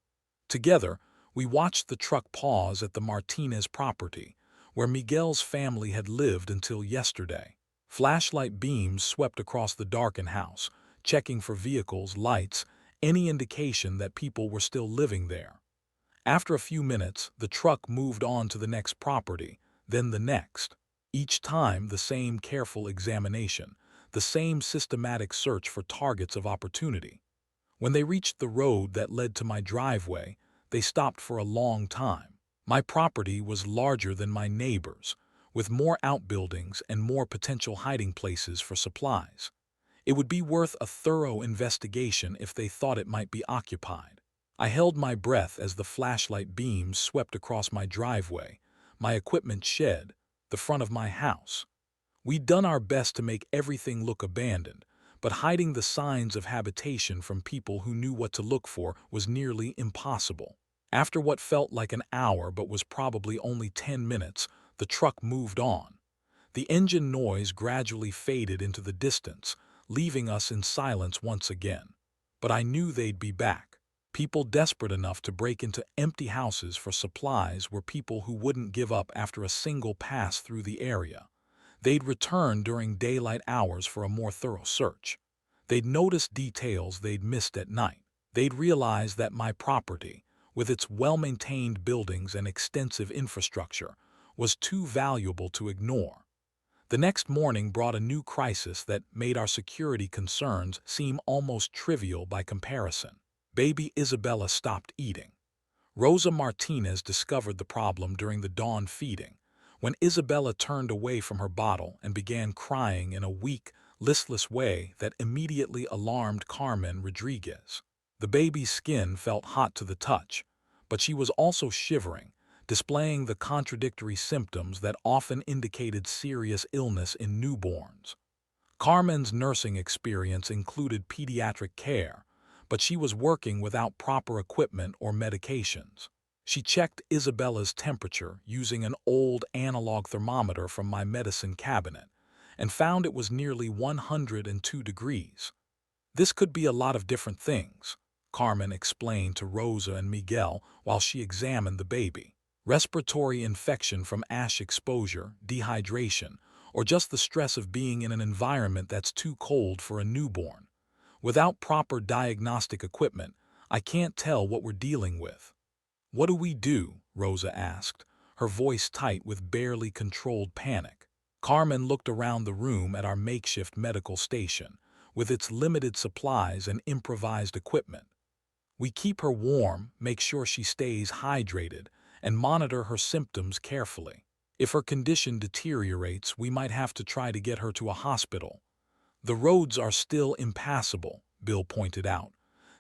Together, we watched the truck pause at the Martinez property, where Miguel's family had lived until yesterday. Flashlight beams swept across the darkened house, checking for vehicles, lights, any indication that people were still living there. After a few minutes, the truck moved on to the next property, then the next. Each time the same careful examination, the same systematic search for targets of opportunity. When they reached the road that led to my driveway, they stopped for a long time. My property was larger than my neighbor's, with more outbuildings and more potential hiding places for supplies. It would be worth a thorough investigation if they thought it might be occupied. I held my breath as the flashlight beams swept across my driveway, my equipment shed, the front of my house. We'd done our best to make everything look abandoned, but hiding the signs of habitation from people who knew what to look for was nearly impossible. After what felt like an hour but was probably only 10 minutes, the truck moved on. The engine noise gradually faded into the distance, leaving us in silence once again. But I knew they'd be back. People desperate enough to break into empty houses for supplies were people who wouldn't give up after a single pass through the area. They'd return during daylight hours for a more thorough search. They'd notice details they'd missed at night. They'd realize that my property, with its well-maintained buildings and extensive infrastructure, was too valuable to ignore. The next morning brought a new crisis that made our security concerns seem almost trivial by comparison. Baby Isabella stopped eating. Rosa Martinez discovered the problem during the dawn feeding, when Isabella turned away from her bottle and began crying in a weak, listless way that immediately alarmed Carmen Rodriguez. The baby's skin felt hot to the touch, but she was also shivering, displaying the contradictory symptoms that often indicated serious illness in newborns. Carmen's nursing experience included pediatric care, but she was working without proper equipment or medications. She checked Isabella's temperature using an old analog thermometer from my medicine cabinet and found it was nearly 102 degrees. This could be a lot of different things, Carmen explained to Rosa and Miguel while she examined the baby. Respiratory infection from ash exposure, dehydration, or just the stress of being in an environment that's too cold for a newborn. Without proper diagnostic equipment, I can't tell what we're dealing with. What do we do? Rosa asked, her voice tight with barely controlled panic. Carmen looked around the room at our makeshift medical station, with its limited supplies and improvised equipment. We keep her warm, make sure she stays hydrated, and monitor her symptoms carefully. If her condition deteriorates, we might have to try to get her to a hospital. The roads are still impassable, Bill pointed out.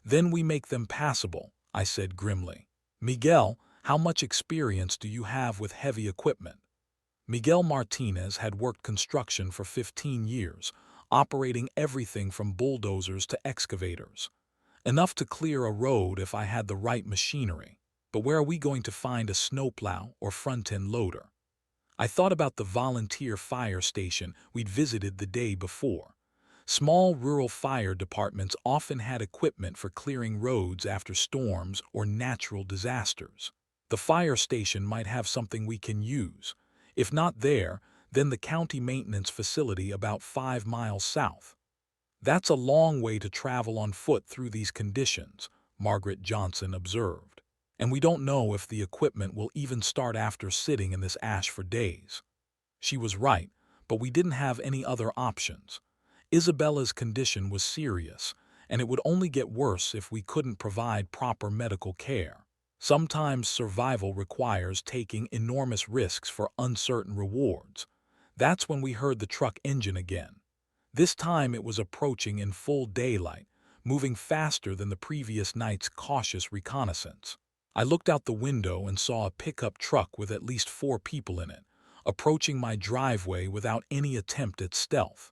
Then we make them passable, I said grimly. Miguel, how much experience do you have with heavy equipment? Miguel Martinez had worked construction for 15 years, operating everything from bulldozers to excavators. Enough to clear a road if I had the right machinery. But where are we going to find a snowplow or front-end loader? I thought about the volunteer fire station we'd visited the day before. Small rural fire departments often had equipment for clearing roads after storms or natural disasters. The fire station might have something we can use. If not there, then the county maintenance facility about 5 miles south. That's a long way to travel on foot through these conditions, Margaret Johnson observed. And we don't know if the equipment will even start after sitting in this ash for days. She was right, but we didn't have any other options. Isabella's condition was serious, and it would only get worse if we couldn't provide proper medical care. Sometimes survival requires taking enormous risks for uncertain rewards. That's when we heard the truck engine again. This time it was approaching in full daylight, moving faster than the previous night's cautious reconnaissance. I looked out the window and saw a pickup truck with at least 4 people in it, approaching my driveway without any attempt at stealth.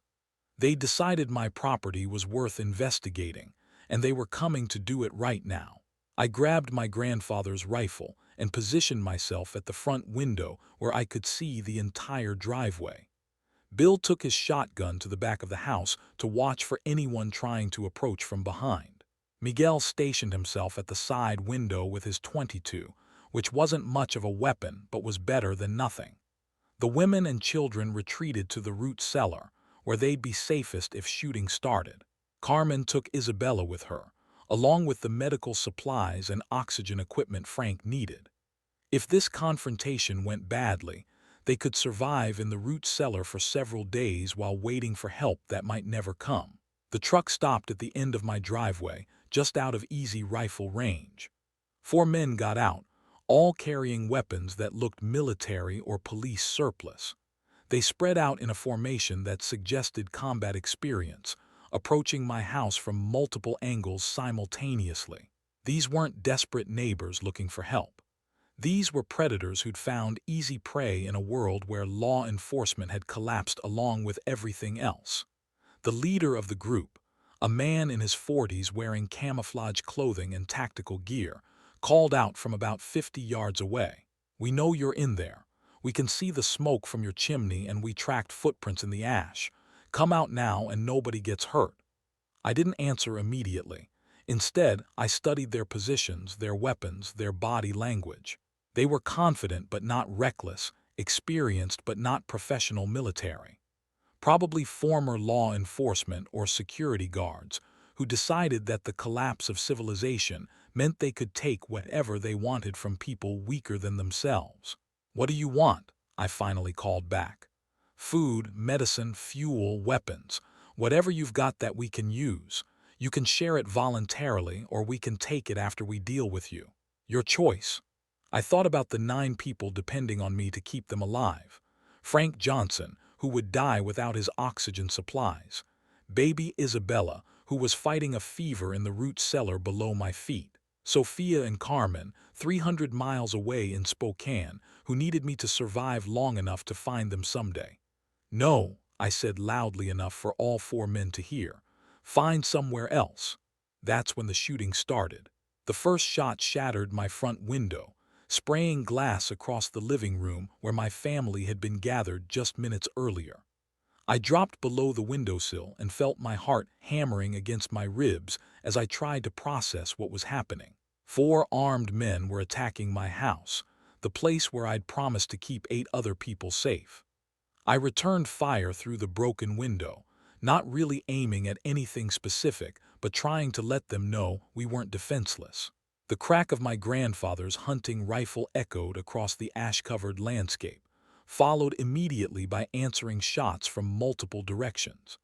They decided my property was worth investigating, and they were coming to do it right now. I grabbed my grandfather's rifle and positioned myself at the front window where I could see the entire driveway. Bill took his shotgun to the back of the house to watch for anyone trying to approach from behind. Miguel stationed himself at the side window with his .22, which wasn't much of a weapon but was better than nothing. The women and children retreated to the root cellar, where they'd be safest if shooting started. Carmen took Isabella with her, along with the medical supplies and oxygen equipment Frank needed. If this confrontation went badly, they could survive in the root cellar for several days while waiting for help that might never come. The truck stopped at the end of my driveway, just out of easy rifle range. 4 men got out, all carrying weapons that looked military or police surplus. They spread out in a formation that suggested combat experience, approaching my house from multiple angles simultaneously. These weren't desperate neighbors looking for help. These were predators who'd found easy prey in a world where law enforcement had collapsed along with everything else. The leader of the group, a man in his 40s wearing camouflage clothing and tactical gear, called out from about 50 yards away. "We know you're in there. We can see the smoke from your chimney and we tracked footprints in the ash. Come out now and nobody gets hurt." I didn't answer immediately. Instead, I studied their positions, their weapons, their body language. They were confident but not reckless, experienced but not professional military. Probably former law enforcement or security guards who decided that the collapse of civilization meant they could take whatever they wanted from people weaker than themselves. "What do you want?" I finally called back. "Food, medicine, fuel, weapons. Whatever you've got that we can use. You can share it voluntarily, or we can take it after we deal with you. Your choice." I thought about the 9 people depending on me to keep them alive. Frank Johnson, who would die without his oxygen supplies. Baby Isabella, who was fighting a fever in the root cellar below my feet. Sophia and Carmen, 300 miles away in Spokane, who needed me to survive long enough to find them someday. "No," I said loudly enough for all 4 men to hear. "Find somewhere else." That's when the shooting started. The first shot shattered my front window, spraying glass across the living room where my family had been gathered just minutes earlier. I dropped below the windowsill and felt my heart hammering against my ribs as I tried to process what was happening. 4 armed men were attacking my house, the place where I'd promised to keep 8 other people safe. I returned fire through the broken window, not really aiming at anything specific, but trying to let them know we weren't defenseless. The crack of my grandfather's hunting rifle echoed across the ash-covered landscape, followed immediately by answering shots from multiple directions.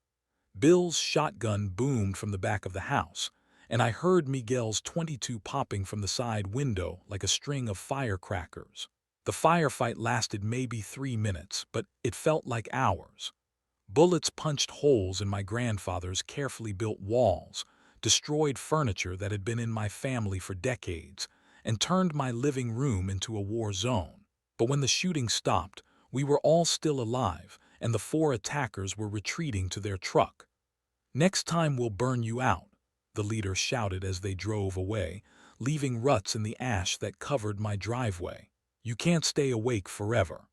Bill's shotgun boomed from the back of the house, and I heard Miguel's .22 popping from the side window like a string of firecrackers. The firefight lasted maybe 3 minutes, but it felt like hours. Bullets punched holes in my grandfather's carefully built walls, destroyed furniture that had been in my family for decades, and turned my living room into a war zone. But when the shooting stopped, we were all still alive, and the 4 attackers were retreating to their truck. "Next time we'll burn you out," the leader shouted as they drove away, leaving ruts in the ash that covered my driveway. "You can't stay awake forever."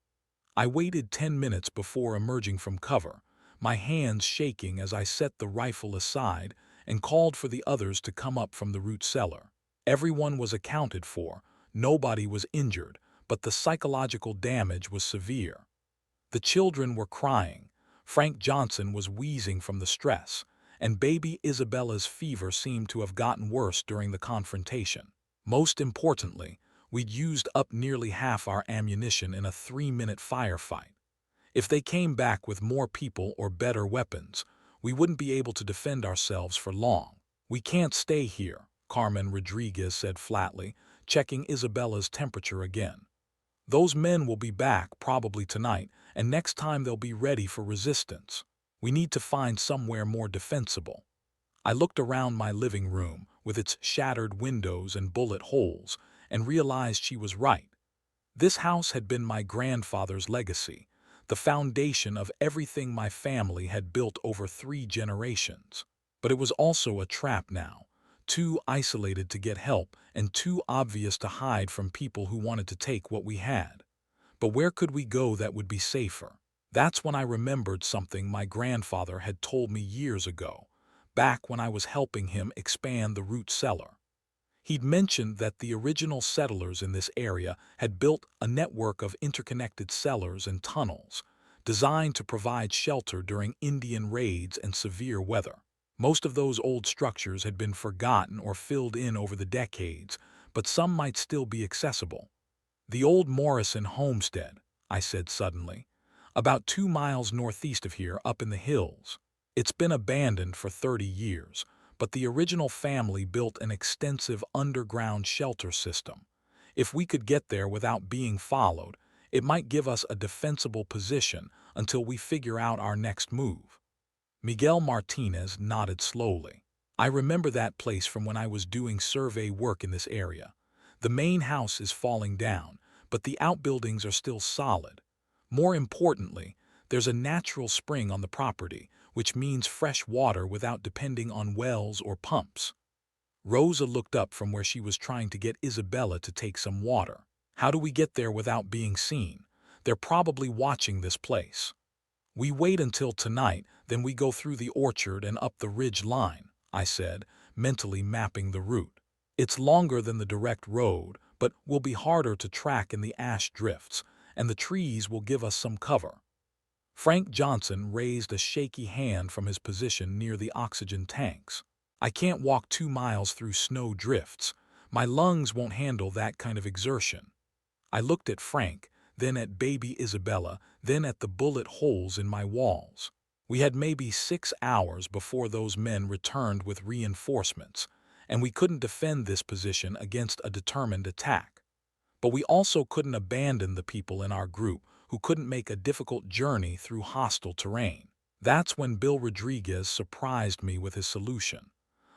I waited 10 minutes before emerging from cover, my hands shaking as I set the rifle aside and called for the others to come up from the root cellar. Everyone was accounted for, nobody was injured, but the psychological damage was severe. The children were crying, Frank Johnson was wheezing from the stress, and baby Isabella's fever seemed to have gotten worse during the confrontation. Most importantly, we'd used up nearly half our ammunition in a 3-minute firefight. If they came back with more people or better weapons, we wouldn't be able to defend ourselves for long. "We can't stay here," Carmen Rodriguez said flatly, checking Isabella's temperature again. "Those men will be back probably tonight, and next time they'll be ready for resistance. We need to find somewhere more defensible." I looked around my living room, with its shattered windows and bullet holes, and realized she was right. This house had been my grandfather's legacy, the foundation of everything my family had built over 3 generations. But it was also a trap now, too isolated to get help and too obvious to hide from people who wanted to take what we had. But where could we go that would be safer? That's when I remembered something my grandfather had told me years ago, back when I was helping him expand the root cellar. He'd mentioned that the original settlers in this area had built a network of interconnected cellars and tunnels, designed to provide shelter during Indian raids and severe weather. Most of those old structures had been forgotten or filled in over the decades, but some might still be accessible. "The old Morrison homestead," I said suddenly, "about 2 miles northeast of here up in the hills. It's been abandoned for 30 years, but the original family built an extensive underground shelter system. If we could get there without being followed, it might give us a defensible position until we figure out our next move." Miguel Martinez nodded slowly. "I remember that place from when I was doing survey work in this area. The main house is falling down, but the outbuildings are still solid. More importantly, there's a natural spring on the property, which means fresh water without depending on wells or pumps." Rosa looked up from where she was trying to get Isabella to take some water. "How do we get there without being seen? They're probably watching this place." "We wait until tonight, then we go through the orchard and up the ridge line," I said, mentally mapping the route. "It's longer than the direct road, but will be harder to track in the ash drifts, and the trees will give us some cover." Frank Johnson raised a shaky hand from his position near the oxygen tanks. "I can't walk 2 miles through snow drifts, My lungs won't handle that kind of exertion. I looked at Frank, then at baby Isabella, then at the bullet holes in my walls. We had maybe 6 hours before those men returned with reinforcements, and we couldn't defend this position against a determined attack. But we also couldn't abandon the people in our group who couldn't make a difficult journey through hostile terrain. That's when Bill Rodriguez surprised me with his solution.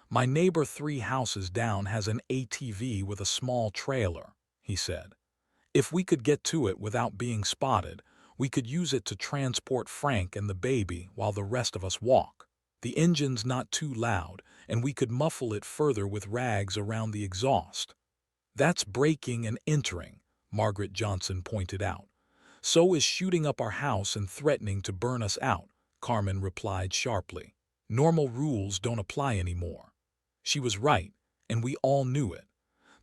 "My neighbor 3 houses down has an ATV with a small trailer," he said. "If we could get to it without being spotted, we could use it to transport Frank and the baby while the rest of us walk. The engine's not too loud, and we could muffle it further with rags around the exhaust." "That's breaking and entering," Margaret Johnson pointed out. "So is shooting up our house and threatening to burn us out," Carmen replied sharply. "Normal rules don't apply anymore." She was right, and we all knew it.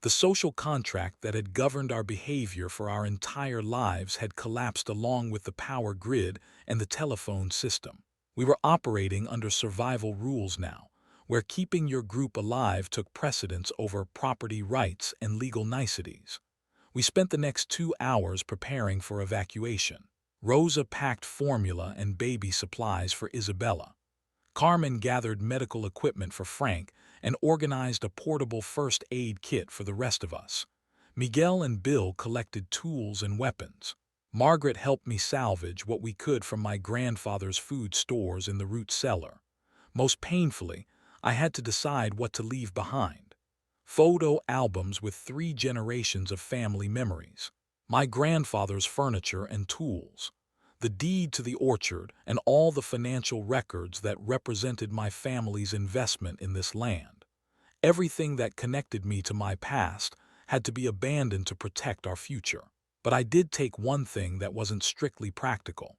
The social contract that had governed our behavior for our entire lives had collapsed along with the power grid and the telephone system. We were operating under survival rules now, where keeping your group alive took precedence over property rights and legal niceties. We spent the next 2 hours preparing for evacuation. Rosa packed formula and baby supplies for Isabella. Carmen gathered medical equipment for Frank and organized a portable first aid kit for the rest of us. Miguel and Bill collected tools and weapons. Margaret helped me salvage what we could from my grandfather's food stores in the root cellar. Most painfully, I had to decide what to leave behind. Photo albums with 3 generations of family memories. My grandfather's furniture and tools. The deed to the orchard, and all the financial records that represented my family's investment in this land. Everything that connected me to my past had to be abandoned to protect our future. But I did take one thing that wasn't strictly practical.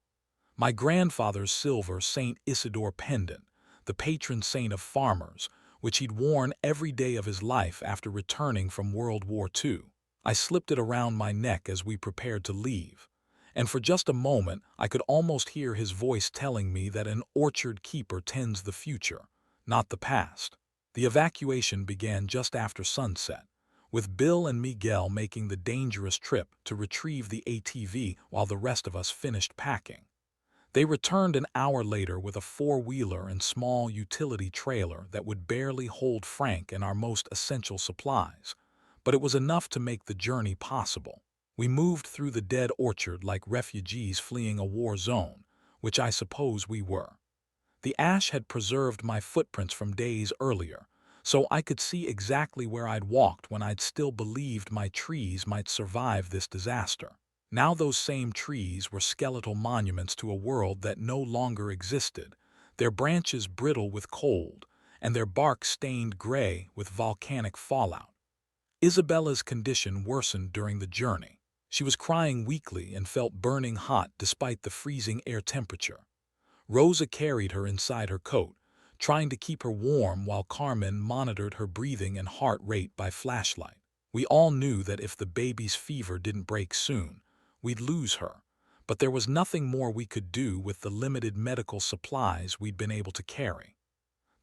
My grandfather's silver St. Isidore pendant, the patron saint of farmers, which he'd worn every day of his life after returning from World War II. I slipped it around my neck as we prepared to leave. And for just a moment, I could almost hear his voice telling me that an orchard keeper tends the future, not the past. The evacuation began just after sunset, with Bill and Miguel making the dangerous trip to retrieve the ATV while the rest of us finished packing. They returned an hour later with a 4-wheeler and small utility trailer that would barely hold Frank and our most essential supplies, but it was enough to make the journey possible. We moved through the dead orchard like refugees fleeing a war zone, which I suppose we were. The ash had preserved my footprints from days earlier, so I could see exactly where I'd walked when I'd still believed my trees might survive this disaster. Now those same trees were skeletal monuments to a world that no longer existed, their branches brittle with cold, and their bark stained gray with volcanic fallout. Isabella's condition worsened during the journey. She was crying weakly and felt burning hot despite the freezing air temperature. Rosa carried her inside her coat, trying to keep her warm while Carmen monitored her breathing and heart rate by flashlight. We all knew that if the baby's fever didn't break soon, we'd lose her, but there was nothing more we could do with the limited medical supplies we'd been able to carry.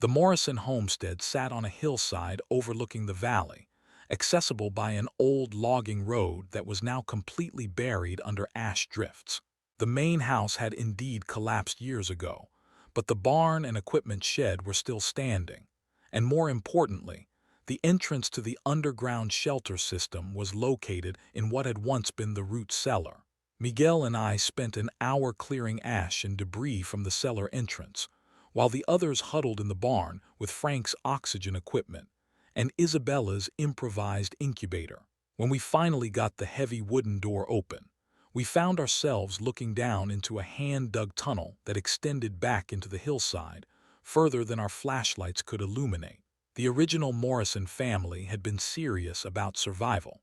The Morrison homestead sat on a hillside overlooking the valley, accessible by an old logging road that was now completely buried under ash drifts. The main house had indeed collapsed years ago, but the barn and equipment shed were still standing, and more importantly, the entrance to the underground shelter system was located in what had once been the root cellar. Miguel and I spent an hour clearing ash and debris from the cellar entrance, while the others huddled in the barn with Frank's oxygen equipment and Isabella's improvised incubator. When we finally got the heavy wooden door open, we found ourselves looking down into a hand-dug tunnel that extended back into the hillside, further than our flashlights could illuminate. The original Morrison family had been serious about survival.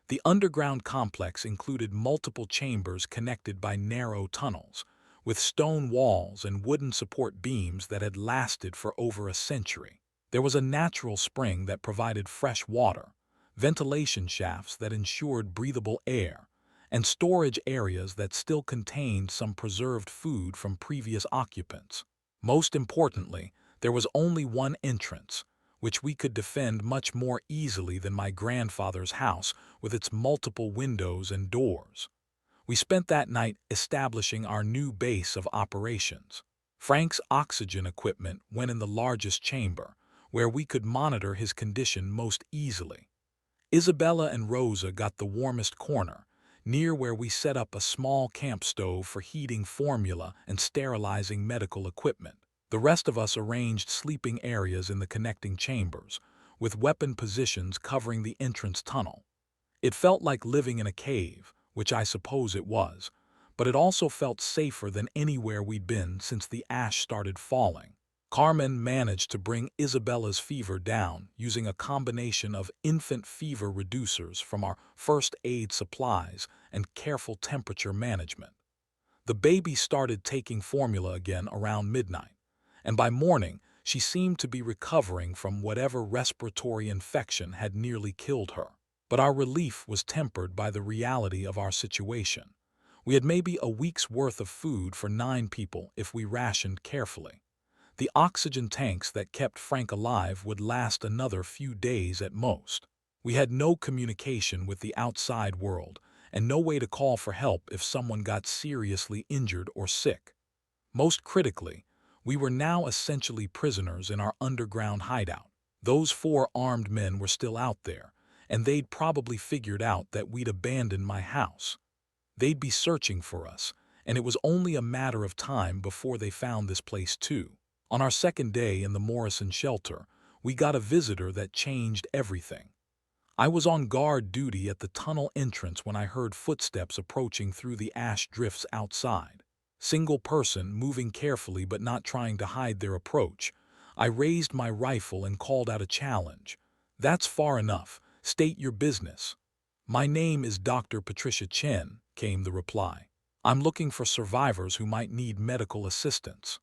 The underground complex included multiple chambers connected by narrow tunnels, with stone walls and wooden support beams that had lasted for over a century. There was a natural spring that provided fresh water, ventilation shafts that ensured breathable air, and storage areas that still contained some preserved food from previous occupants. Most importantly, there was only one entrance, which we could defend much more easily than my grandfather's house with its multiple windows and doors. We spent that night establishing our new base of operations. Frank's oxygen equipment went in the largest chamber, where we could monitor his condition most easily. Isabella and Rosa got the warmest corner, near where we set up a small camp stove for heating formula and sterilizing medical equipment. The rest of us arranged sleeping areas in the connecting chambers, with weapon positions covering the entrance tunnel. It felt like living in a cave, which I suppose it was, but it also felt safer than anywhere we'd been since the ash started falling. Carmen managed to bring Isabella's fever down using a combination of infant fever reducers from our first aid supplies and careful temperature management. The baby started taking formula again around midnight, and by morning she seemed to be recovering from whatever respiratory infection had nearly killed her. But our relief was tempered by the reality of our situation. We had maybe a week's worth of food for 9 people if we rationed carefully. The oxygen tanks that kept Frank alive would last another few days at most. We had no communication with the outside world and no way to call for help if someone got seriously injured or sick. Most critically, we were now essentially prisoners in our underground hideout. Those 4 armed men were still out there, and they'd probably figured out that we'd abandoned my house. They'd be searching for us, and it was only a matter of time before they found this place too. On our second day in the Morrison shelter, we got a visitor that changed everything. I was on guard duty at the tunnel entrance when I heard footsteps approaching through the ash drifts outside. Single person, moving carefully but not trying to hide their approach. I raised my rifle and called out a challenge. "That's far enough. State your business." "My name is Dr. Patricia Chen," came the reply. "I'm looking for survivors who might need medical assistance."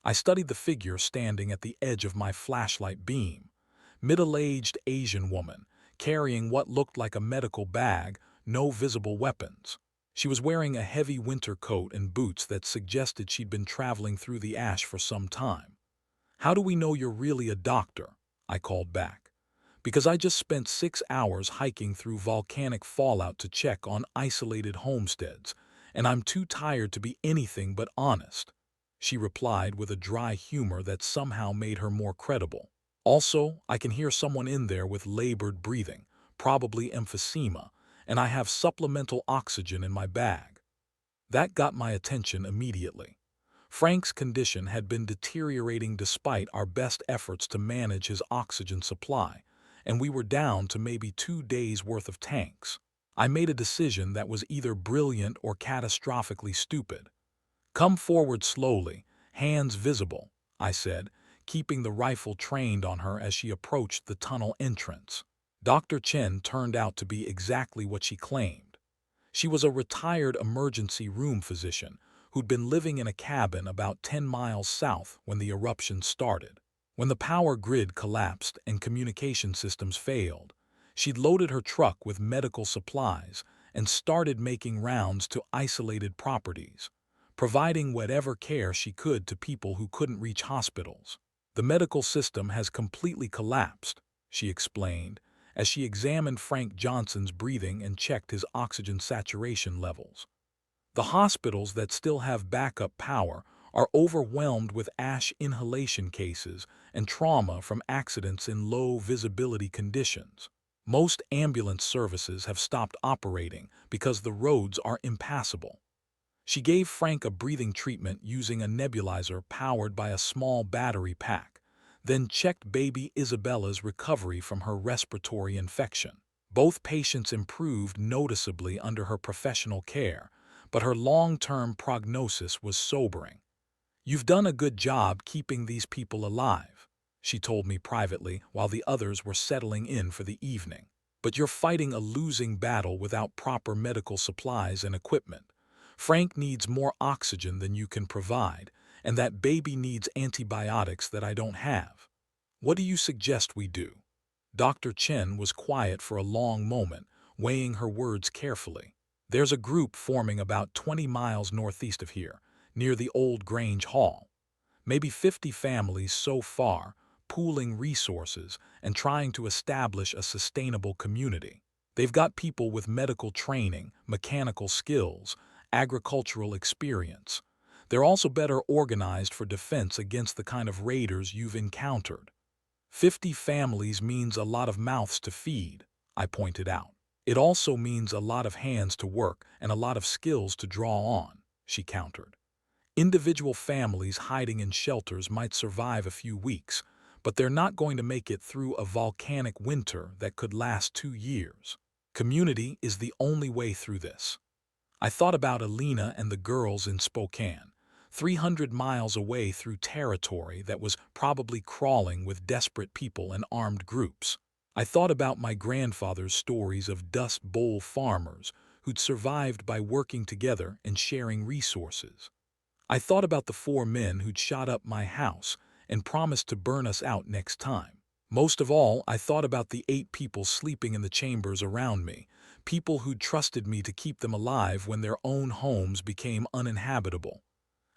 I studied the figure standing at the edge of my flashlight beam. Middle-aged Asian woman, carrying what looked like a medical bag, no visible weapons. She was wearing a heavy winter coat and boots that suggested she'd been traveling through the ash for some time. "How do we know you're really a doctor?" I called back. "Because I just spent 6 hours hiking through volcanic fallout to check on isolated homesteads, and I'm too tired to be anything but honest," she replied with a dry humor that somehow made her more credible. "Also, I can hear someone in there with labored breathing, probably emphysema, and I have supplemental oxygen in my bag." That got my attention immediately. Frank's condition had been deteriorating despite our best efforts to manage his oxygen supply, and we were down to maybe 2 days' worth of tanks. I made a decision that was either brilliant or catastrophically stupid. "Come forward slowly, hands visible," I said, keeping the rifle trained on her as she approached the tunnel entrance. Dr. Chen turned out to be exactly what she claimed. She was a retired emergency room physician who'd been living in a cabin about 10 miles south when the eruption started. When the power grid collapsed and communication systems failed, she'd loaded her truck with medical supplies and started making rounds to isolated properties, providing whatever care she could to people who couldn't reach hospitals. "The medical system has completely collapsed," she explained, as she examined Frank Johnson's breathing and checked his oxygen saturation levels. "The hospitals that still have backup power are overwhelmed with ash inhalation cases and trauma from accidents in low visibility conditions. Most ambulance services have stopped operating because the roads are impassable." She gave Frank a breathing treatment using a nebulizer powered by a small battery pack, then checked baby Isabella's recovery from her respiratory infection. Both patients improved noticeably under her professional care, but her long-term prognosis was sobering. "You've done a good job keeping these people alive," she told me privately while the others were settling in for the evening. "But you're fighting a losing battle without proper medical supplies and equipment. Frank needs more oxygen than you can provide, and that baby needs antibiotics that I don't have. What do you suggest we do?" Dr. Chen was quiet for a long moment, weighing her words carefully. "There's a group forming about 20 miles northeast of here, near the old Grange Hall. Maybe 50 families so far, pooling resources and trying to establish a sustainable community. They've got people with medical training, mechanical skills, agricultural experience. They're also better organized for defense against the kind of raiders you've encountered. 50 families means a lot of mouths to feed, I pointed out. It also means a lot of hands to work and a lot of skills to draw on, she countered. Individual families hiding in shelters might survive a few weeks, but they're not going to make it through a volcanic winter that could last 2 years. Community is the only way through this. I thought about Alina and the girls in Spokane, 300 miles away through territory that was probably crawling with desperate people and armed groups. I thought about my grandfather's stories of Dust Bowl farmers who'd survived by working together and sharing resources. I thought about the 4 men who'd shot up my house and promised to burn us out next time. Most of all, I thought about the 8 people sleeping in the chambers around me, people who'd trusted me to keep them alive when their own homes became uninhabitable.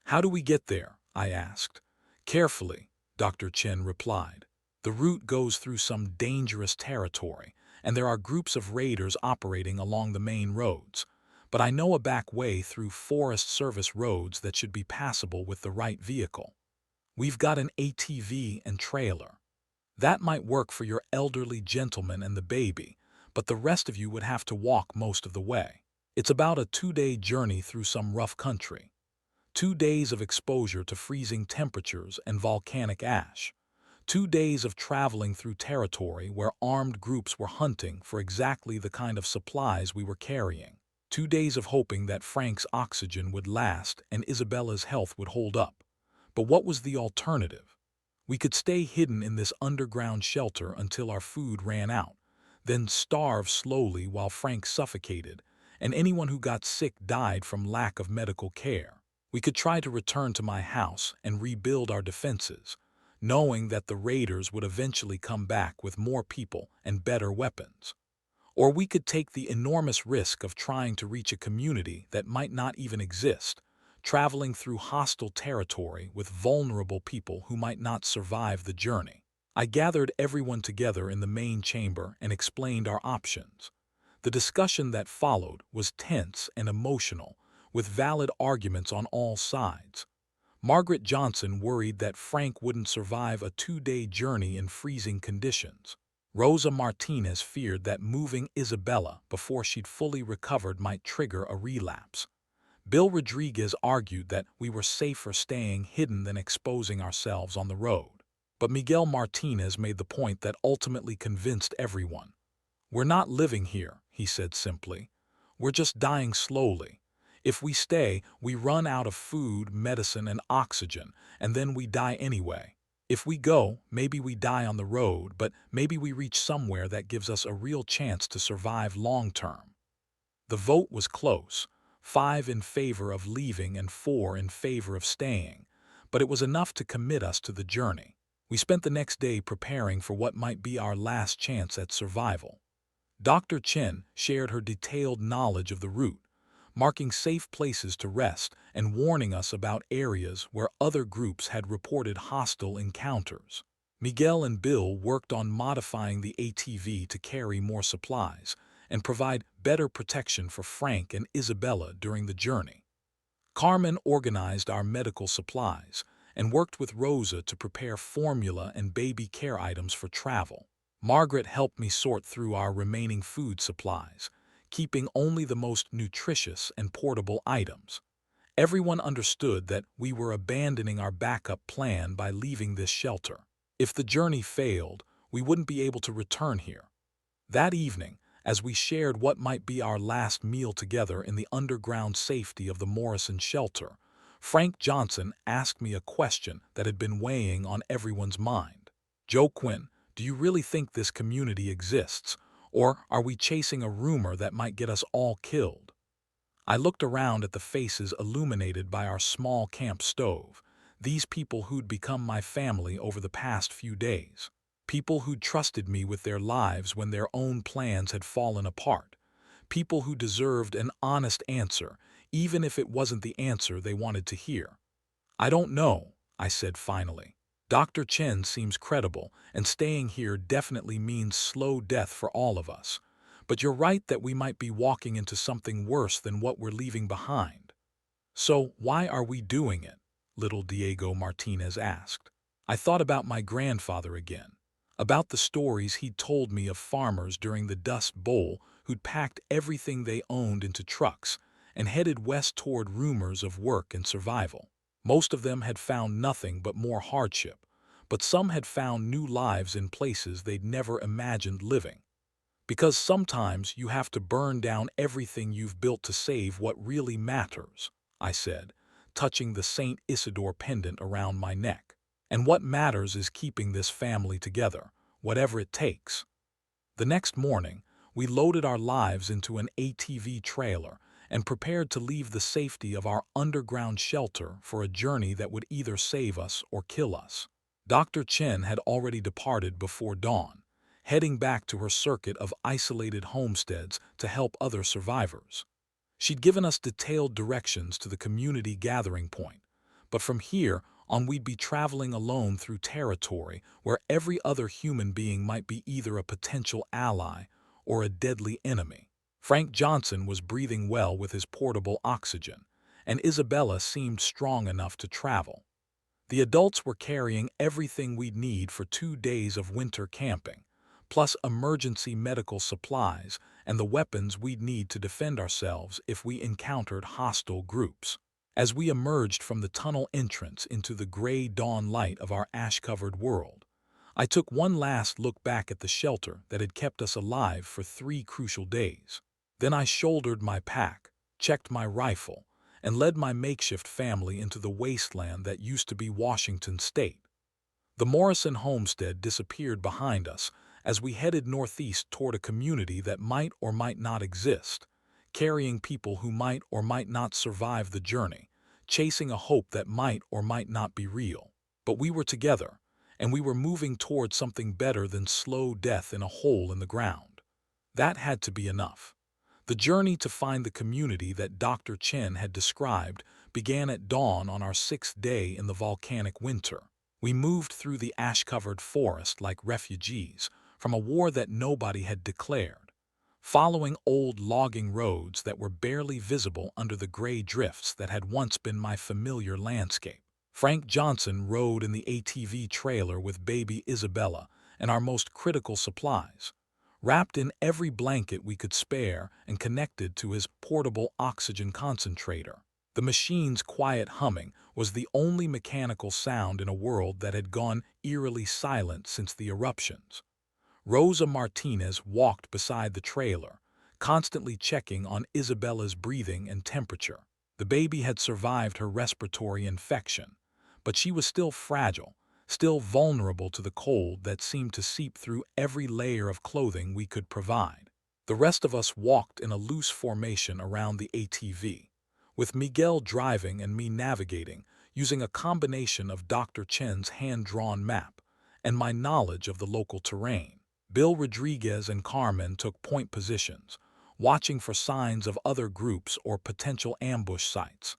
How do we get there? I asked. Carefully, Dr. Chen replied. The route goes through some dangerous territory, and there are groups of raiders operating along the main roads. But I know a back way through Forest Service roads that should be passable with the right vehicle. We've got an ATV and trailer. That might work for your elderly gentleman and the baby, but the rest of you would have to walk most of the way. It's about a 2-day journey through some rough country. 2 days of exposure to freezing temperatures and volcanic ash. 2 days of traveling through territory where armed groups were hunting for exactly the kind of supplies we were carrying. 2 days of hoping that Frank's oxygen would last and Isabella's health would hold up. But what was the alternative? We could stay hidden in this underground shelter until our food ran out, then starve slowly while Frank suffocated, and anyone who got sick died from lack of medical care. We could try to return to my house and rebuild our defenses, knowing that the raiders would eventually come back with more people and better weapons. Or we could take the enormous risk of trying to reach a community that might not even exist, traveling through hostile territory with vulnerable people who might not survive the journey. I gathered everyone together in the main chamber and explained our options. The discussion that followed was tense and emotional, with valid arguments on all sides. Margaret Johnson worried that Frank wouldn't survive a 2-day journey in freezing conditions. Rosa Martinez feared that moving Isabella before she'd fully recovered might trigger a relapse. Bill Rodriguez argued that we were safer staying hidden than exposing ourselves on the road. But Miguel Martinez made the point that ultimately convinced everyone. We're not living here, he said simply. We're just dying slowly. If we stay, we run out of food, medicine, and oxygen, and then we die anyway. If we go, maybe we die on the road, but maybe we reach somewhere that gives us a real chance to survive long term. The vote was close, 5 in favor of leaving and 4 in favor of staying, but it was enough to commit us to the journey. We spent the next day preparing for what might be our last chance at survival. Dr. Chen shared her detailed knowledge of the route, marking safe places to rest and warning us about areas where other groups had reported hostile encounters. Miguel and Bill worked on modifying the ATV to carry more supplies and provide better protection for Frank and Isabella during the journey. Carmen organized our medical supplies and worked with Rosa to prepare formula and baby care items for travel. Margaret helped me sort through our remaining food supplies, keeping only the most nutritious and portable items. Everyone understood that we were abandoning our backup plan by leaving this shelter. If the journey failed, we wouldn't be able to return here. That evening, as we shared what might be our last meal together in the underground safety of the Morrison shelter, Frank Johnson asked me a question that had been weighing on everyone's mind. Joe Quinn, do you really think this community exists? Or are we chasing a rumor that might get us all killed? I looked around at the faces illuminated by our small camp stove, these people who'd become my family over the past few days. People who'd trusted me with their lives when their own plans had fallen apart. People who deserved an honest answer, even if it wasn't the answer they wanted to hear. I don't know, I said finally. Dr. Chen seems credible, and staying here definitely means slow death for all of us. But you're right that we might be walking into something worse than what we're leaving behind. So, why are we doing it? Little Diego Martinez asked. I thought about my grandfather again, about the stories he'd told me of farmers during the Dust Bowl who'd packed everything they owned into trucks and headed west toward rumors of work and survival. Most of them had found nothing but more hardship, but some had found new lives in places they'd never imagined living. Because sometimes you have to burn down everything you've built to save what really matters, I said, touching the St. Isidore pendant around my neck. And what matters is keeping this family together, whatever it takes. The next morning, we loaded our lives into an ATV trailer and prepared to leave the safety of our underground shelter for a journey that would either save us or kill us. Dr. Chen had already departed before dawn, heading back to her circuit of isolated homesteads to help other survivors. She'd given us detailed directions to the community gathering point, but from here on we'd be traveling alone through territory where every other human being might be either a potential ally or a deadly enemy. Frank Johnson was breathing well with his portable oxygen, and Isabella seemed strong enough to travel. The adults were carrying everything we'd need for 2 days of winter camping, plus emergency medical supplies and the weapons we'd need to defend ourselves if we encountered hostile groups. As we emerged from the tunnel entrance into the gray dawn light of our ash-covered world, I took one last look back at the shelter that had kept us alive for 3 crucial days. Then I shouldered my pack, checked my rifle, and led my makeshift family into the wasteland that used to be Washington State. The Morrison homestead disappeared behind us as we headed northeast toward a community that might or might not exist, carrying people who might or might not survive the journey, chasing a hope that might or might not be real. But we were together, and we were moving toward something better than slow death in a hole in the ground. That had to be enough. The journey to find the community that Dr. Chen had described began at dawn on our 6th day in the volcanic winter. We moved through the ash-covered forest like refugees from a war that nobody had declared, following old logging roads that were barely visible under the gray drifts that had once been my familiar landscape. Frank Johnson rode in the ATV trailer with baby Isabella and our most critical supplies, wrapped in every blanket we could spare and connected to his portable oxygen concentrator. The machine's quiet humming was the only mechanical sound in a world that had gone eerily silent since the eruptions. Rosa Martinez walked beside the trailer, constantly checking on Isabella's breathing and temperature. The baby had survived her respiratory infection, but she was still fragile, still vulnerable to the cold that seemed to seep through every layer of clothing we could provide. The rest of us walked in a loose formation around the ATV, with Miguel driving and me navigating, using a combination of Dr. Chen's hand-drawn map and my knowledge of the local terrain. Bill Rodriguez and Carmen took point positions, watching for signs of other groups or potential ambush sites.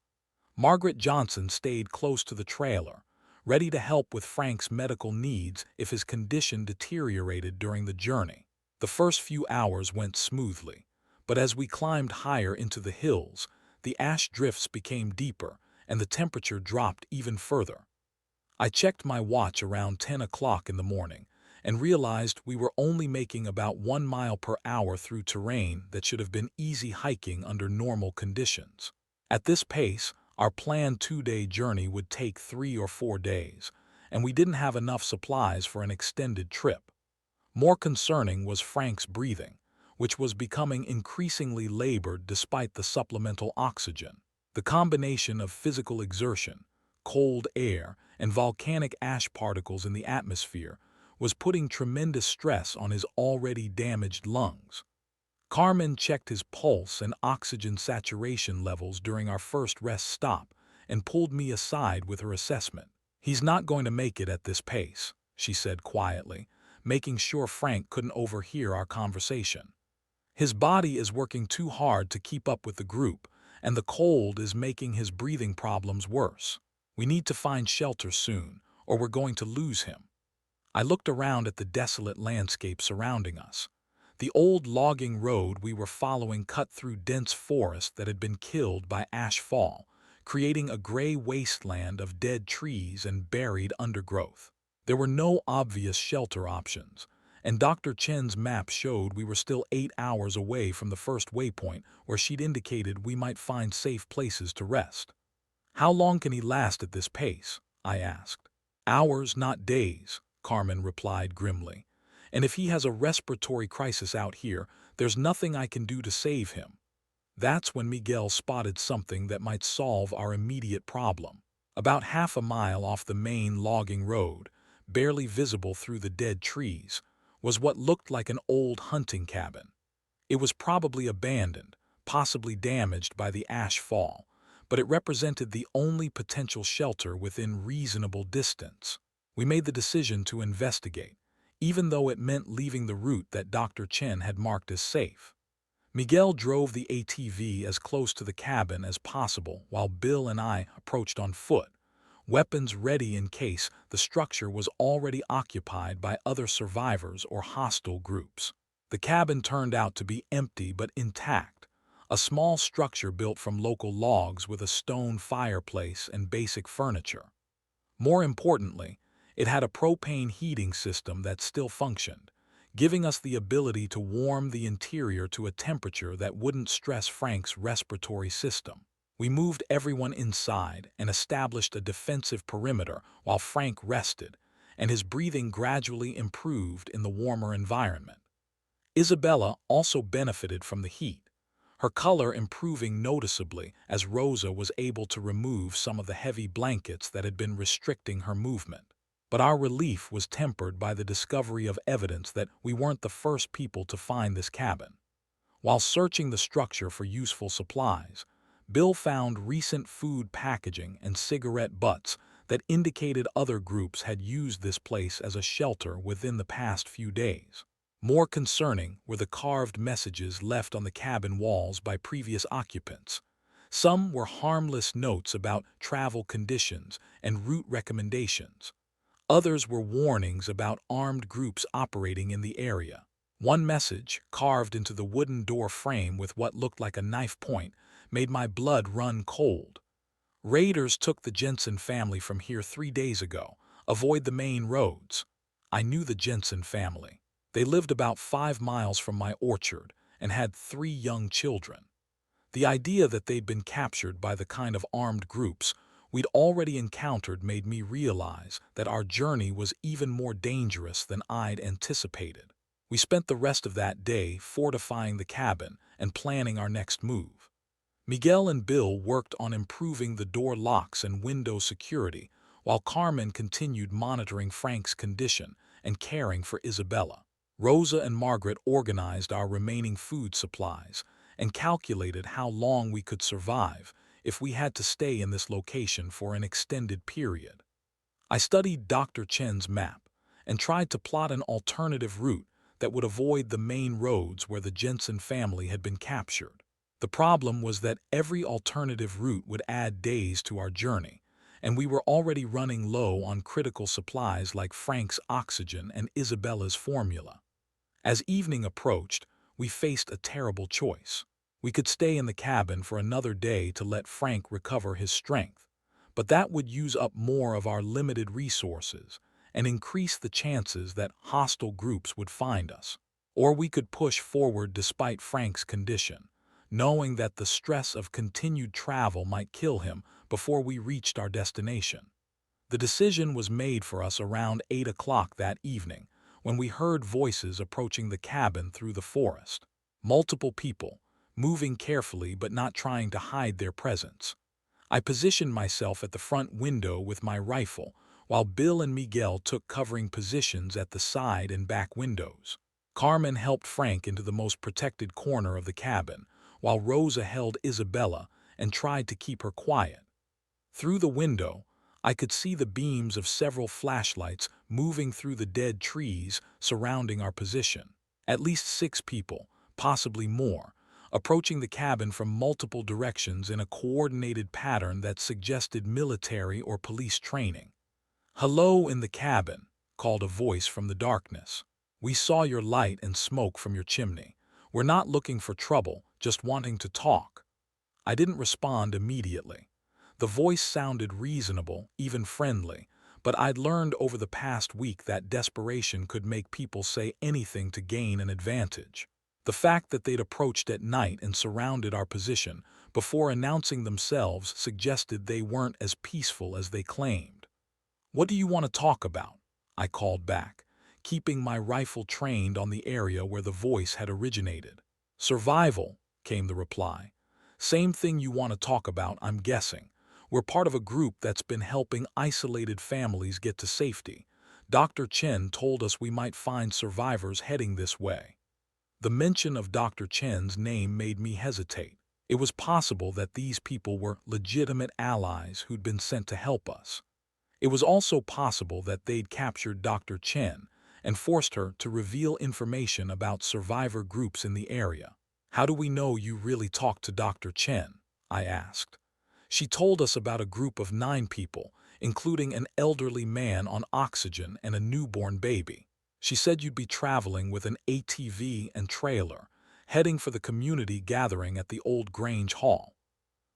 Margaret Johnson stayed close to the trailer, ready to help with Frank's medical needs if his condition deteriorated during the journey. The first few hours went smoothly, but as we climbed higher into the hills, the ash drifts became deeper and the temperature dropped even further. I checked my watch around 10 o'clock in the morning and realized we were only making about 1 mile per hour through terrain that should have been easy hiking under normal conditions. At this pace, our planned 2-day journey would take 3 or 4 days, and we didn't have enough supplies for an extended trip. More concerning was Frank's breathing, which was becoming increasingly labored despite the supplemental oxygen. The combination of physical exertion, cold air, and volcanic ash particles in the atmosphere was putting tremendous stress on his already damaged lungs. Carmen checked his pulse and oxygen saturation levels during our first rest stop and pulled me aside with her assessment. "He's not going to make it at this pace," she said quietly, making sure Frank couldn't overhear our conversation. "His body is working too hard to keep up with the group, and the cold is making his breathing problems worse. We need to find shelter soon, or we're going to lose him. I looked around at the desolate landscape surrounding us. The old logging road we were following cut through dense forest that had been killed by ash fall, creating a gray wasteland of dead trees and buried undergrowth. There were no obvious shelter options, and Dr. Chen's map showed we were still 8 hours away from the first waypoint where she'd indicated we might find safe places to rest. "How long can he last at this pace?" I asked. "Hours, not days," Carmen replied grimly. "And if he has a respiratory crisis out here, there's nothing I can do to save him." That's when Miguel spotted something that might solve our immediate problem. About half a mile off the main logging road, barely visible through the dead trees, was what looked like an old hunting cabin. It was probably abandoned, possibly damaged by the ash fall, but it represented the only potential shelter within reasonable distance. We made the decision to investigate, even though it meant leaving the route that Dr. Chen had marked as safe. Miguel drove the ATV as close to the cabin as possible while Bill and I approached on foot, weapons ready in case the structure was already occupied by other survivors or hostile groups. The cabin turned out to be empty but intact, a small structure built from local logs with a stone fireplace and basic furniture. More importantly, it had a propane heating system that still functioned, giving us the ability to warm the interior to a temperature that wouldn't stress Frank's respiratory system. We moved everyone inside and established a defensive perimeter while Frank rested, and his breathing gradually improved in the warmer environment. Isabella also benefited from the heat, her color improving noticeably as Rosa was able to remove some of the heavy blankets that had been restricting her movement. But our relief was tempered by the discovery of evidence that we weren't the first people to find this cabin. While searching the structure for useful supplies, Bill found recent food packaging and cigarette butts that indicated other groups had used this place as a shelter within the past few days. More concerning were the carved messages left on the cabin walls by previous occupants. Some were harmless notes about travel conditions and route recommendations. Others were warnings about armed groups operating in the area. One message, carved into the wooden door frame with what looked like a knife point, made my blood run cold. "Raiders took the Jensen family from here 3 days ago. Avoid the main roads." I knew the Jensen family. They lived about 5 miles from my orchard and had 3 young children. The idea that they'd been captured by the kind of armed groups we'd already encountered made me realize that our journey was even more dangerous than I'd anticipated. We spent the rest of that day fortifying the cabin and planning our next move. Miguel and Bill worked on improving the door locks and window security, while Carmen continued monitoring Frank's condition and caring for Isabella. Rosa and Margaret organized our remaining food supplies and calculated how long we could survive if we had to stay in this location for an extended period. I studied Dr. Chen's map and tried to plot an alternative route that would avoid the main roads where the Jensen family had been captured. The problem was that every alternative route would add days to our journey, and we were already running low on critical supplies like Frank's oxygen and Isabella's formula. As evening approached, we faced a terrible choice. We could stay in the cabin for another day to let Frank recover his strength, but that would use up more of our limited resources and increase the chances that hostile groups would find us. Or we could push forward despite Frank's condition, knowing that the stress of continued travel might kill him before we reached our destination. The decision was made for us around 8 o'clock that evening, when we heard voices approaching the cabin through the forest. Multiple people, moving carefully but not trying to hide their presence. I positioned myself at the front window with my rifle, while Bill and Miguel took covering positions at the side and back windows. Carmen helped Frank into the most protected corner of the cabin, while Rosa held Isabella and tried to keep her quiet. Through the window, I could see the beams of several flashlights moving through the dead trees surrounding our position. At least 6 people, possibly more, approaching the cabin from multiple directions in a coordinated pattern that suggested military or police training. "Hello in the cabin," called a voice from the darkness. "We saw your light and smoke from your chimney. We're not looking for trouble, just wanting to talk." I didn't respond immediately. The voice sounded reasonable, even friendly, but I'd learned over the past week that desperation could make people say anything to gain an advantage. The fact that they'd approached at night and surrounded our position before announcing themselves suggested they weren't as peaceful as they claimed. "What do you want to talk about?" I called back, keeping my rifle trained on the area where the voice had originated. "Survival," came the reply. "Same thing you want to talk about, I'm guessing. We're part of a group that's been helping isolated families get to safety. Dr. Chen told us we might find survivors heading this way." The mention of Dr. Chen's name made me hesitate. It was possible that these people were legitimate allies who'd been sent to help us. It was also possible that they'd captured Dr. Chen and forced her to reveal information about survivor groups in the area. "How do we know you really talked to Dr. Chen?" I asked. "She told us about a group of 9 people, including an elderly man on oxygen and a newborn baby. She said you'd be traveling with an ATV and trailer, heading for the community gathering at the old Grange Hall."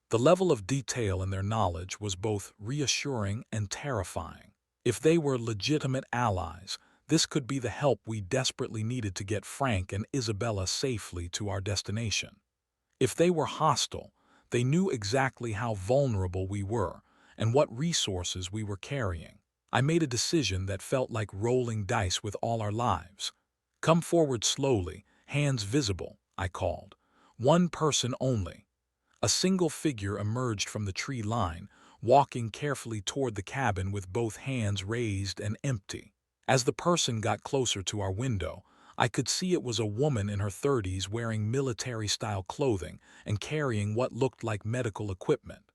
The level of detail in their knowledge was both reassuring and terrifying. If they were legitimate allies, this could be the help we desperately needed to get Frank and Isabella safely to our destination. If they were hostile, they knew exactly how vulnerable we were and what resources we were carrying. I made a decision that felt like rolling dice with all our lives. "Come forward slowly, hands visible," I called. "One person only." A single figure emerged from the tree line, walking carefully toward the cabin with both hands raised and empty. As the person got closer to our window, I could see it was a woman in her 30s wearing military-style clothing and carrying what looked like medical equipment.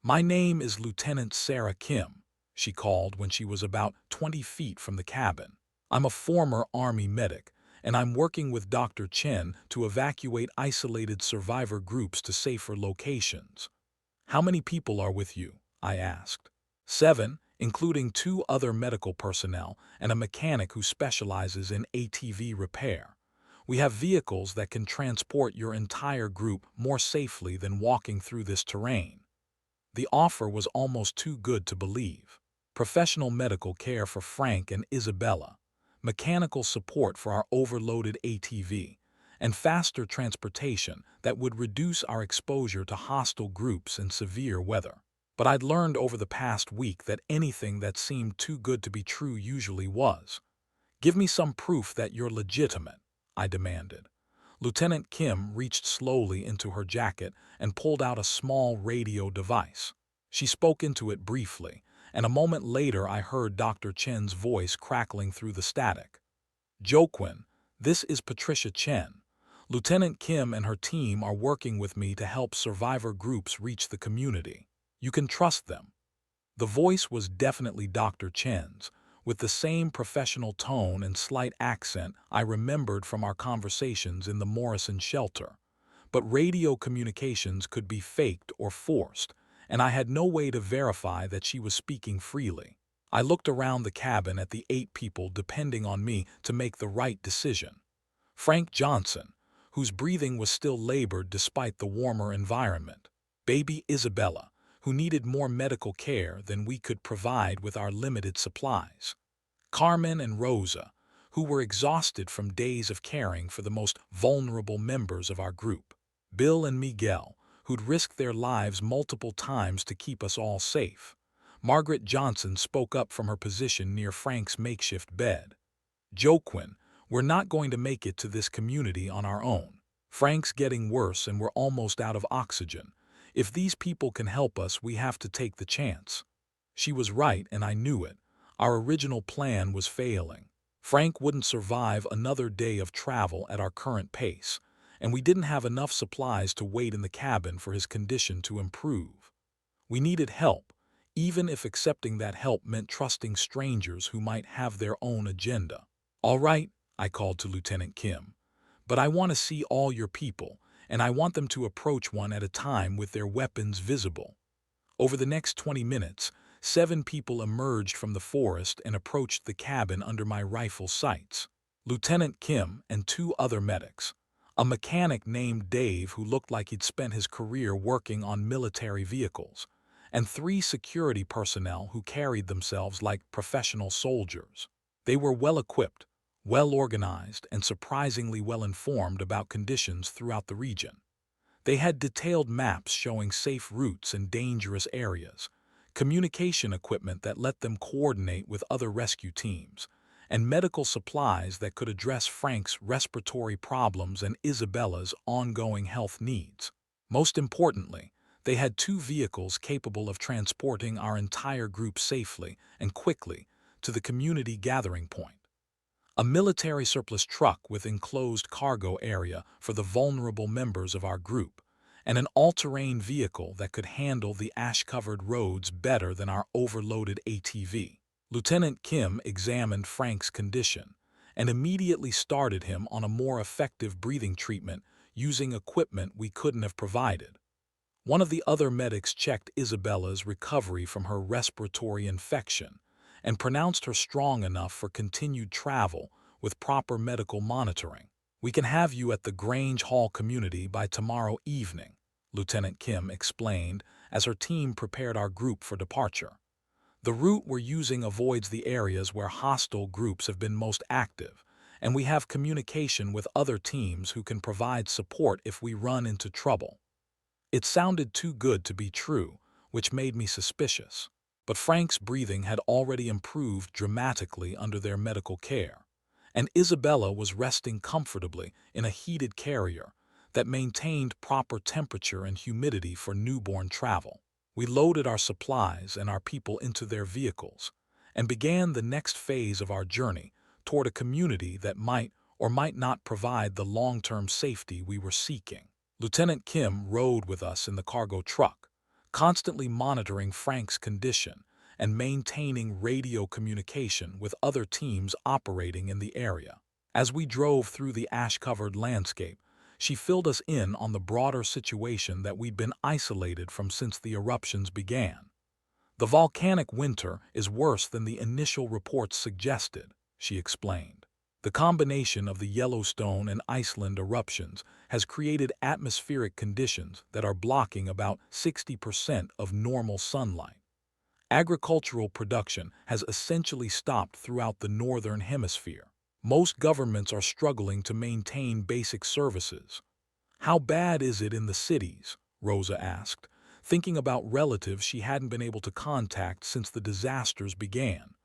"My name is Lieutenant Sarah Kim," she called when she was about 20 feet from the cabin. "I'm a former Army medic, and I'm working with Dr. Chen to evacuate isolated survivor groups to safer locations." "How many people are with you?" I asked. "7, including 2 other medical personnel and a mechanic who specializes in ATV repair. We have vehicles that can transport your entire group more safely than walking through this terrain." The offer was almost too good to believe. Professional medical care for Frank and Isabella, mechanical support for our overloaded ATV, and faster transportation that would reduce our exposure to hostile groups and severe weather. But I'd learned over the past week that anything that seemed too good to be true usually was. "Give me some proof that you're legitimate," I demanded. Lieutenant Kim reached slowly into her jacket and pulled out a small radio device. She spoke into it briefly, and a moment later I heard Dr. Chen's voice crackling through the static. "Joaquin, this is Patricia Chen. Lieutenant Kim and her team are working with me to help survivor groups reach the community. You can trust them." The voice was definitely Dr. Chen's, with the same professional tone and slight accent I remembered from our conversations in the Morrison shelter. But radio communications could be faked or forced, and I had no way to verify that she was speaking freely. I looked around the cabin at the 8 people depending on me to make the right decision. Frank Johnson, whose breathing was still labored despite the warmer environment. Baby Isabella, who needed more medical care than we could provide with our limited supplies. Carmen and Rosa, who were exhausted from days of caring for the most vulnerable members of our group. Bill and Miguel, who'd risked their lives multiple times to keep us all safe. Margaret Johnson spoke up from her position near Frank's makeshift bed. "Joaquin, we're not going to make it to this community on our own. Frank's getting worse and we're almost out of oxygen. If these people can help us, we have to take the chance." She was right, and I knew it. Our original plan was failing. Frank wouldn't survive another day of travel at our current pace, and we didn't have enough supplies to wait in the cabin for his condition to improve. We needed help, even if accepting that help meant trusting strangers who might have their own agenda. "All right," I called to Lieutenant Kim, "but I want to see all your people, and I want them to approach one at a time with their weapons visible." Over the next 20 minutes, 7 people emerged from the forest and approached the cabin under my rifle sights. Lieutenant Kim and 2 other medics. A mechanic named Dave who looked like he'd spent his career working on military vehicles, and 3 security personnel who carried themselves like professional soldiers. They were well-equipped, well-organized, and surprisingly well-informed about conditions throughout the region. They had detailed maps showing safe routes and dangerous areas, communication equipment that let them coordinate with other rescue teams, and medical supplies that could address Frank's respiratory problems and Isabella's ongoing health needs. Most importantly, they had 2 vehicles capable of transporting our entire group safely and quickly to the community gathering point. A military surplus truck with enclosed cargo area for the vulnerable members of our group, and an all-terrain vehicle that could handle the ash-covered roads better than our overloaded ATV. Lieutenant Kim examined Frank's condition and immediately started him on a more effective breathing treatment using equipment we couldn't have provided. One of the other medics checked Isabella's recovery from her respiratory infection and pronounced her strong enough for continued travel with proper medical monitoring. "We can have you at the Grange Hall community by tomorrow evening," Lieutenant Kim explained as her team prepared our group for departure. "The route we're using avoids the areas where hostile groups have been most active, and we have communication with other teams who can provide support if we run into trouble." It sounded too good to be true, which made me suspicious. But Frank's breathing had already improved dramatically under their medical care, and Isabella was resting comfortably in a heated carrier that maintained proper temperature and humidity for newborn travel. We loaded our supplies and our people into their vehicles and began the next phase of our journey toward a community that might or might not provide the long-term safety we were seeking. Lieutenant Kim rode with us in the cargo truck, constantly monitoring Frank's condition and maintaining radio communication with other teams operating in the area. As we drove through the ash-covered landscape, she filled us in on the broader situation that we'd been isolated from since the eruptions began. "The volcanic winter is worse than the initial reports suggested," she explained. "The combination of the Yellowstone and Iceland eruptions has created atmospheric conditions that are blocking about 60% of normal sunlight. Agricultural production has essentially stopped throughout the northern hemisphere. Most governments are struggling to maintain basic services." "How bad is it in the cities?" Rosa asked, thinking about relatives she hadn't been able to contact since the disasters began.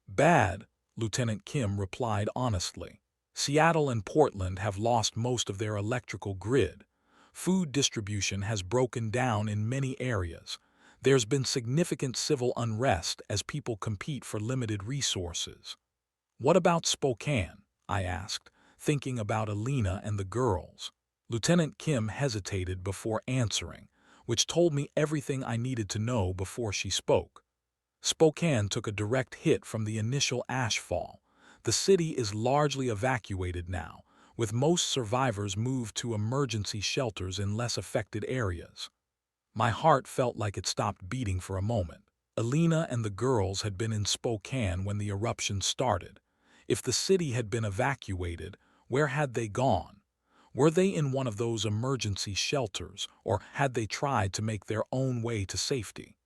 "Bad," Lieutenant Kim replied honestly. "Seattle and Portland have lost most of their electrical grid. Food distribution has broken down in many areas. There's been significant civil unrest as people compete for limited resources." "What about Spokane?" I asked, thinking about Alina and the girls. Lieutenant Kim hesitated before answering, which told me everything I needed to know before she spoke. "Spokane took a direct hit from the initial ash fall. The city is largely evacuated now, with most survivors moved to emergency shelters in less affected areas." My heart felt like it stopped beating for a moment. Alina and the girls had been in Spokane when the eruption started. If the city had been evacuated, where had they gone? Were they in one of those emergency shelters, or had they tried to make their own way to safety?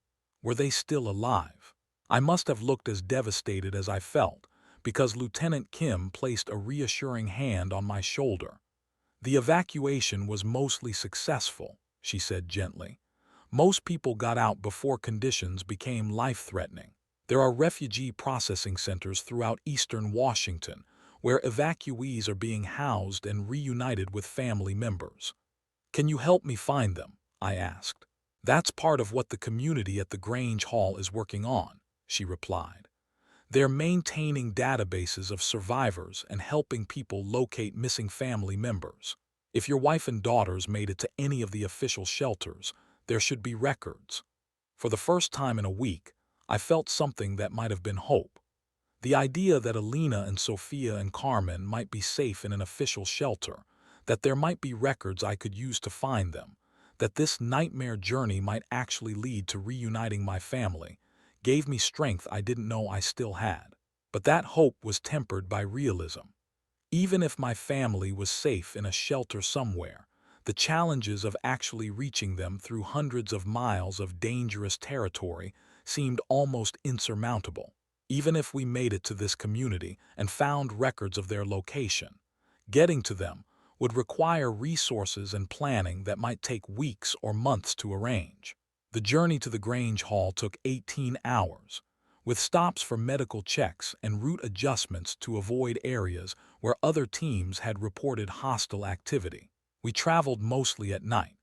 Were they still alive? I must have looked as devastated as I felt, because Lieutenant Kim placed a reassuring hand on my shoulder. "The evacuation was mostly successful," she said gently. "Most people got out before conditions became life-threatening. There are refugee processing centers throughout eastern Washington where evacuees are being housed and reunited with family members." "Can you help me find them?" I asked. "That's part of what the community at the Grange Hall is working on," she replied. "They're maintaining databases of survivors and helping people locate missing family members. If your wife and daughters made it to any of the official shelters, there should be records." For the first time in a week, I felt something that might have been hope. The idea that Alina and Sophia and Carmen might be safe in an official shelter, that there might be records I could use to find them, that this nightmare journey might actually lead to reuniting my family, gave me strength I didn't know I still had. But that hope was tempered by realism. Even if my family was safe in a shelter somewhere, the challenges of actually reaching them through hundreds of miles of dangerous territory seemed almost insurmountable. Even if we made it to this community and found records of their location, getting to them would require resources and planning that might take weeks or months to arrange. The journey to the Grange Hall took 18 hours, with stops for medical checks and route adjustments to avoid areas where other teams had reported hostile activity. We traveled mostly at night,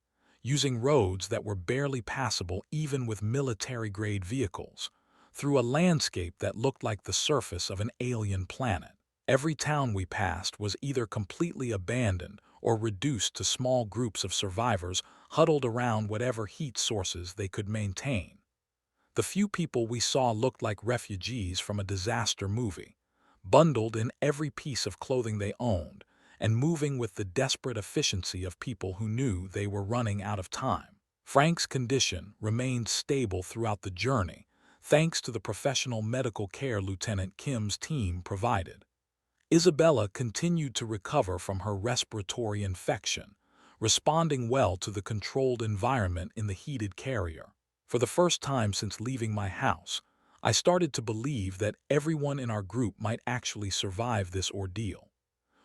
using roads that were barely passable even with military-grade vehicles, through a landscape that looked like the surface of an alien planet. Every town we passed was either completely abandoned or reduced to small groups of survivors huddled around whatever heat sources they could maintain. The few people we saw looked like refugees from a disaster movie, bundled in every piece of clothing they owned, and moving with the desperate efficiency of people who knew they were running out of time. Frank's condition remained stable throughout the journey, thanks to the professional medical care Lieutenant Kim's team provided. Isabella continued to recover from her respiratory infection, responding well to the controlled environment in the heated carrier. For the first time since leaving my house, I started to believe that everyone in our group might actually survive this ordeal.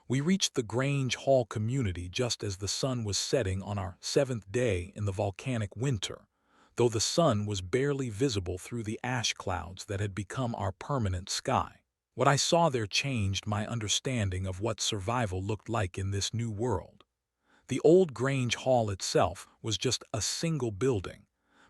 We reached the Grange Hall community just as the sun was setting on our 7th day in the volcanic winter, though the sun was barely visible through the ash clouds that had become our permanent sky. What I saw there changed my understanding of what survival looked like in this new world. The old Grange Hall itself was just a single building,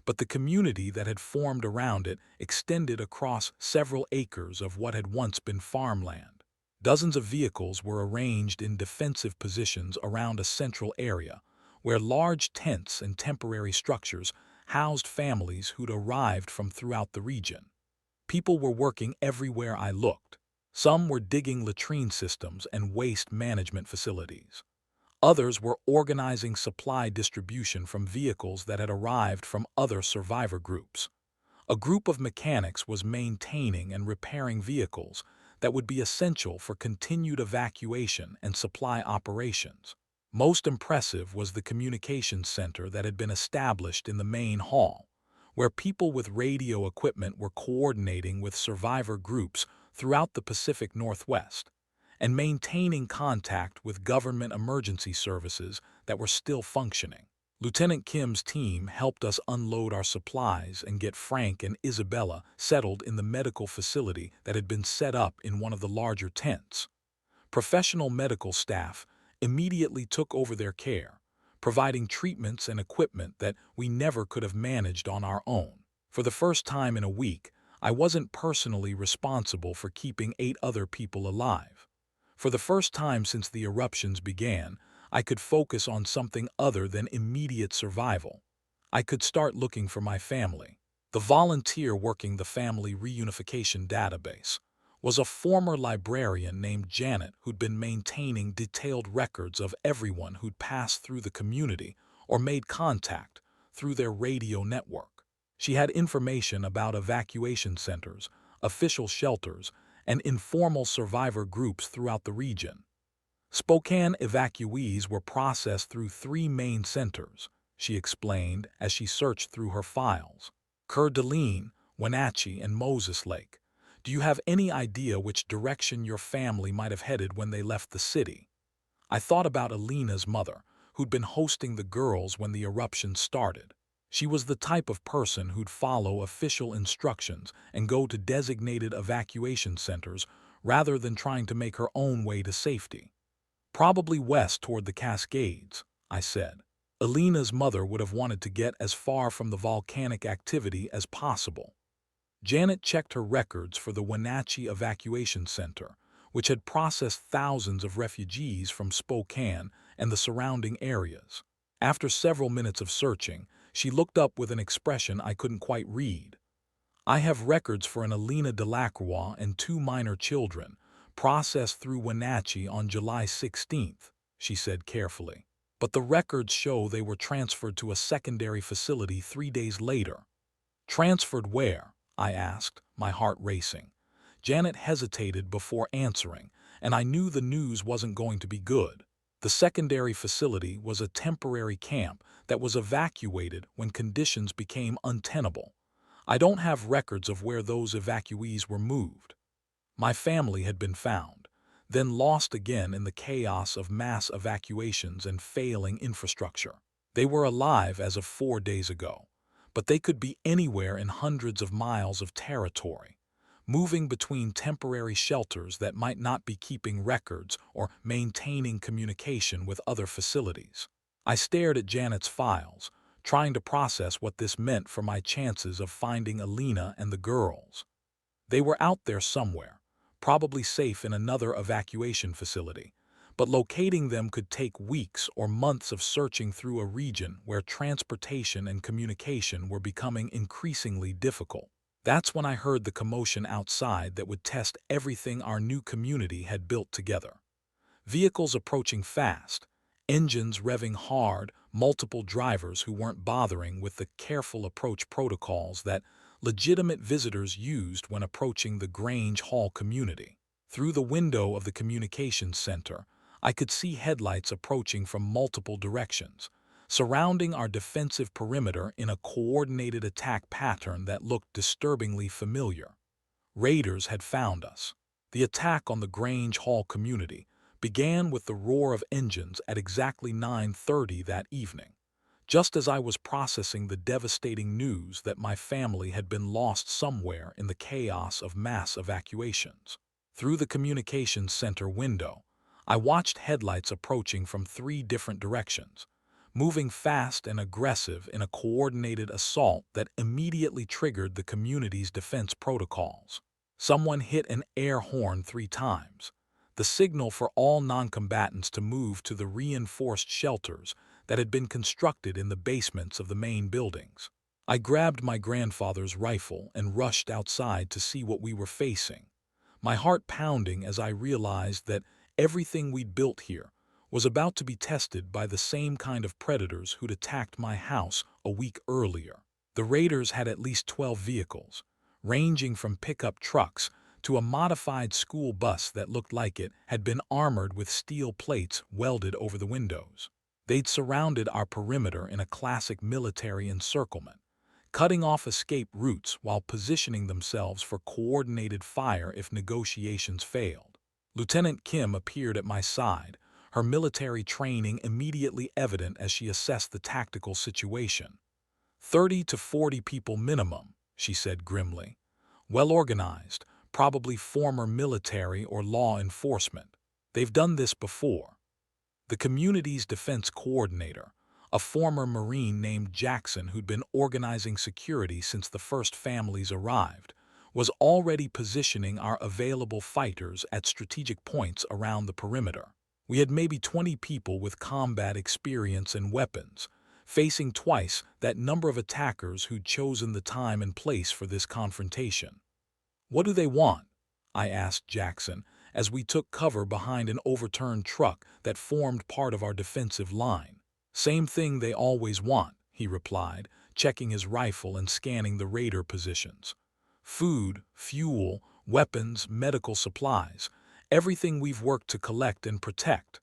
but the community that had formed around it extended across several acres of what had once been farmland. Dozens of vehicles were arranged in defensive positions around a central area, where large tents and temporary structures housed families who'd arrived from throughout the region. People were working everywhere I looked. Some were digging latrine systems and waste management facilities. Others were organizing supply distribution from vehicles that had arrived from other survivor groups. A group of mechanics was maintaining and repairing vehicles that would be essential for continued evacuation and supply operations. Most impressive was the communications center that had been established in the main hall, where people with radio equipment were coordinating with survivor groups throughout the Pacific Northwest and maintaining contact with government emergency services that were still functioning. Lieutenant Kim's team helped us unload our supplies and get Frank and Isabella settled in the medical facility that had been set up in one of the larger tents. Professional medical staff immediately took over their care, providing treatments and equipment that we never could have managed on our own. For the first time in a week, I wasn't personally responsible for keeping 8 other people alive. For the first time since the eruptions began, I could focus on something other than immediate survival. I could start looking for my family. The volunteer working the family reunification database was a former librarian named Janet who'd been maintaining detailed records of everyone who'd passed through the community or made contact through their radio network. She had information about evacuation centers, official shelters, and informal survivor groups throughout the region. Spokane evacuees were processed through 3 main centers, she explained as she searched through her files: Coeur d'Alene, Wenatchee, and Moses Lake. Do you have any idea which direction your family might have headed when they left the city? I thought about Alina's mother, who'd been hosting the girls when the eruption started. She was the type of person who'd follow official instructions and go to designated evacuation centers rather than trying to make her own way to safety. Probably west toward the Cascades, I said. Alina's mother would have wanted to get as far from the volcanic activity as possible. Janet checked her records for the Wenatchee Evacuation Center, which had processed thousands of refugees from Spokane and the surrounding areas. After several minutes of searching, she looked up with an expression I couldn't quite read. I have records for an Alina Delacroix and 2 minor children, processed through Wenatchee on July 16th, she said carefully. But the records show they were transferred to a secondary facility 3 days later. Transferred where? I asked, my heart racing. Janet hesitated before answering, and I knew the news wasn't going to be good. The secondary facility was a temporary camp that was evacuated when conditions became untenable. I don't have records of where those evacuees were moved. My family had been found, then lost again in the chaos of mass evacuations and failing infrastructure. They were alive as of 4 days ago, but they could be anywhere in hundreds of miles of territory, moving between temporary shelters that might not be keeping records or maintaining communication with other facilities. I stared at Janet's files, trying to process what this meant for my chances of finding Alina and the girls. They were out there somewhere, probably safe in another evacuation facility, but locating them could take weeks or months of searching through a region where transportation and communication were becoming increasingly difficult. That's when I heard the commotion outside that would test everything our new community had built together. Vehicles approaching fast, engines revving hard, multiple drivers who weren't bothering with the careful approach protocols that legitimate visitors used when approaching the Grange Hall community. Through the window of the communications center, I could see headlights approaching from multiple directions, surrounding our defensive perimeter in a coordinated attack pattern that looked disturbingly familiar. Raiders had found us. The attack on the Grange Hall community began with the roar of engines at exactly 9:30 that evening, just as I was processing the devastating news that my family had been lost somewhere in the chaos of mass evacuations. Through the communications center window, I watched headlights approaching from 3 different directions, moving fast and aggressive in a coordinated assault that immediately triggered the community's defense protocols. Someone hit an air horn 3 times, the signal for all non-combatants to move to the reinforced shelters that had been constructed in the basements of the main buildings. I grabbed my grandfather's rifle and rushed outside to see what we were facing, my heart pounding as I realized that everything we'd built here was about to be tested by the same kind of predators who'd attacked my house a week earlier. The raiders had at least 12 vehicles, ranging from pickup trucks to a modified school bus that looked like it had been armored with steel plates welded over the windows. They'd surrounded our perimeter in a classic military encirclement, cutting off escape routes while positioning themselves for coordinated fire if negotiations failed. Lieutenant Kim appeared at my side, her military training immediately evident as she assessed the tactical situation. 30 to 40 people minimum, she said grimly. Well organized, probably former military or law enforcement. They've done this before. The community's defense coordinator, a former Marine named Jackson who'd been organizing security since the first families arrived, was already positioning our available fighters at strategic points around the perimeter. We had maybe 20 people with combat experience and weapons, facing twice that number of attackers who'd chosen the time and place for this confrontation. "What do they want?" I asked Jackson as we took cover behind an overturned truck that formed part of our defensive line. "Same thing they always want," he replied, checking his rifle and scanning the raider positions. "Food, fuel, weapons, medical supplies, everything we've worked to collect and protect."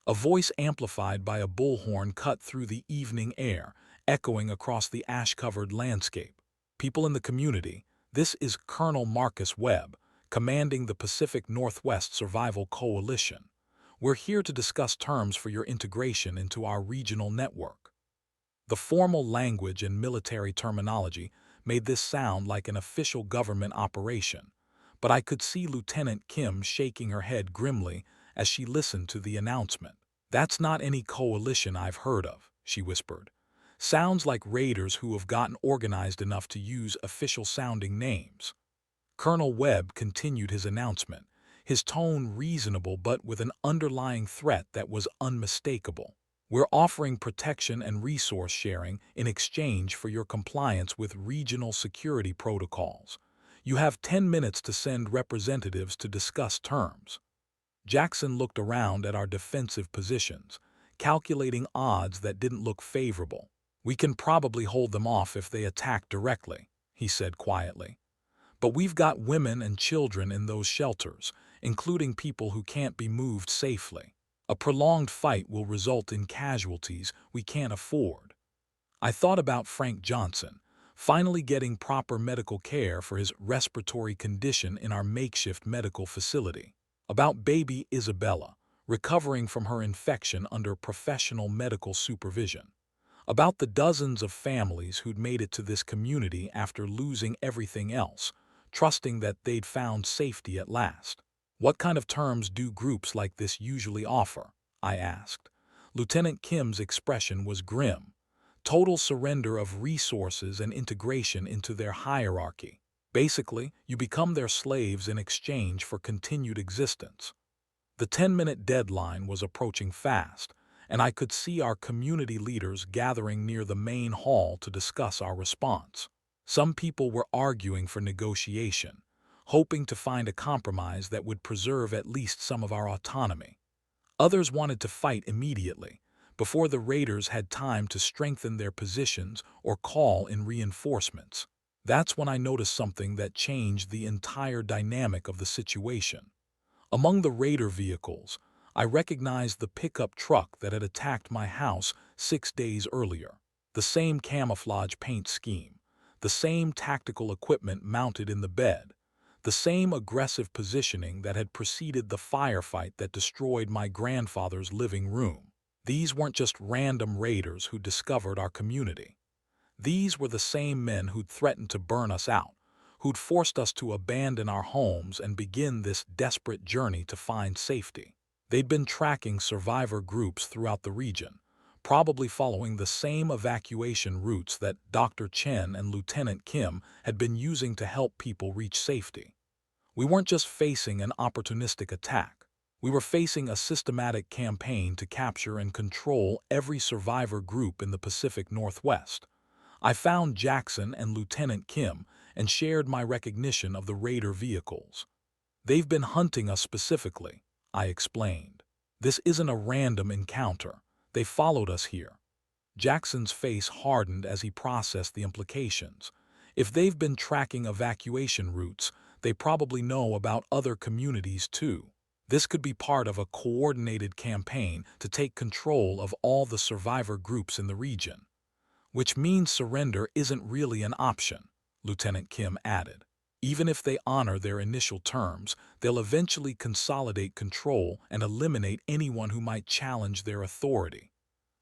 A voice amplified by a bullhorn cut through the evening air, echoing across the ash-covered landscape. "People in the community, this is Colonel Marcus Webb, commanding the Pacific Northwest Survival Coalition. We're here to discuss terms for your integration into our regional network." The formal language and military terminology made this sound like an official government operation, but I could see Lieutenant Kim shaking her head grimly as she listened to the announcement. "That's not any coalition I've heard of," she whispered. "Sounds like raiders who have gotten organized enough to use official-sounding names." Colonel Webb continued his announcement, his tone reasonable but with an underlying threat that was unmistakable. "We're offering protection and resource sharing in exchange for your compliance with regional security protocols. You have 10 minutes to send representatives to discuss terms." Jackson looked around at our defensive positions, calculating odds that didn't look favorable. "We can probably hold them off if they attack directly," he said quietly. But we've got women and children in those shelters, including people who can't be moved safely. A prolonged fight will result in casualties we can't afford. I thought about Frank Johnson, finally getting proper medical care for his respiratory condition in our makeshift medical facility. About baby Isabella, recovering from her infection under professional medical supervision. About the dozens of families who'd made it to this community after losing everything else, trusting that they'd found safety at last. What kind of terms do groups like this usually offer? I asked. Lieutenant Kim's expression was grim. Total surrender of resources and integration into their hierarchy. Basically, you become their slaves in exchange for continued existence. The 10-minute deadline was approaching fast, and I could see our community leaders gathering near the main hall to discuss our response. Some people were arguing for negotiation, hoping to find a compromise that would preserve at least some of our autonomy. Others wanted to fight immediately, before the raiders had time to strengthen their positions or call in reinforcements. That's when I noticed something that changed the entire dynamic of the situation. Among the raider vehicles, I recognized the pickup truck that had attacked my house 6 days earlier. The same camouflage paint scheme, the same tactical equipment mounted in the bed, the same aggressive positioning that had preceded the firefight that destroyed my grandfather's living room. These weren't just random raiders who discovered our community. These were the same men who'd threatened to burn us out, who'd forced us to abandon our homes and begin this desperate journey to find safety. They'd been tracking survivor groups throughout the region, probably following the same evacuation routes that Dr. Chen and Lieutenant Kim had been using to help people reach safety. We weren't just facing an opportunistic attack. We were facing a systematic campaign to capture and control every survivor group in the Pacific Northwest. I found Jackson and Lieutenant Kim and shared my recognition of the raider vehicles. They've been hunting us specifically, I explained. This isn't a random encounter. They followed us here. Jackson's face hardened as he processed the implications. If they've been tracking evacuation routes, they probably know about other communities too. This could be part of a coordinated campaign to take control of all the survivor groups in the region. Which means surrender isn't really an option, Lieutenant Kim added. Even if they honor their initial terms, they'll eventually consolidate control and eliminate anyone who might challenge their authority.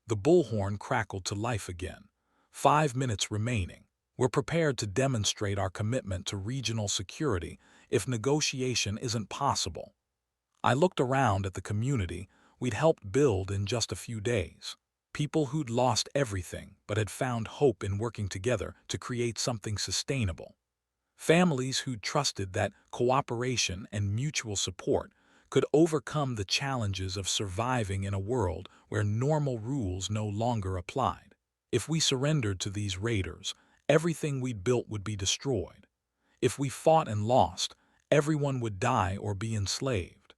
The bullhorn crackled to life again. 5 minutes remaining. We're prepared to demonstrate our commitment to regional security if negotiation isn't possible. I looked around at the community we'd helped build in just a few days. People who'd lost everything but had found hope in working together to create something sustainable. Families who trusted that cooperation and mutual support could overcome the challenges of surviving in a world where normal rules no longer applied. If we surrendered to these raiders, everything we'd built would be destroyed. If we fought and lost, everyone would die or be enslaved.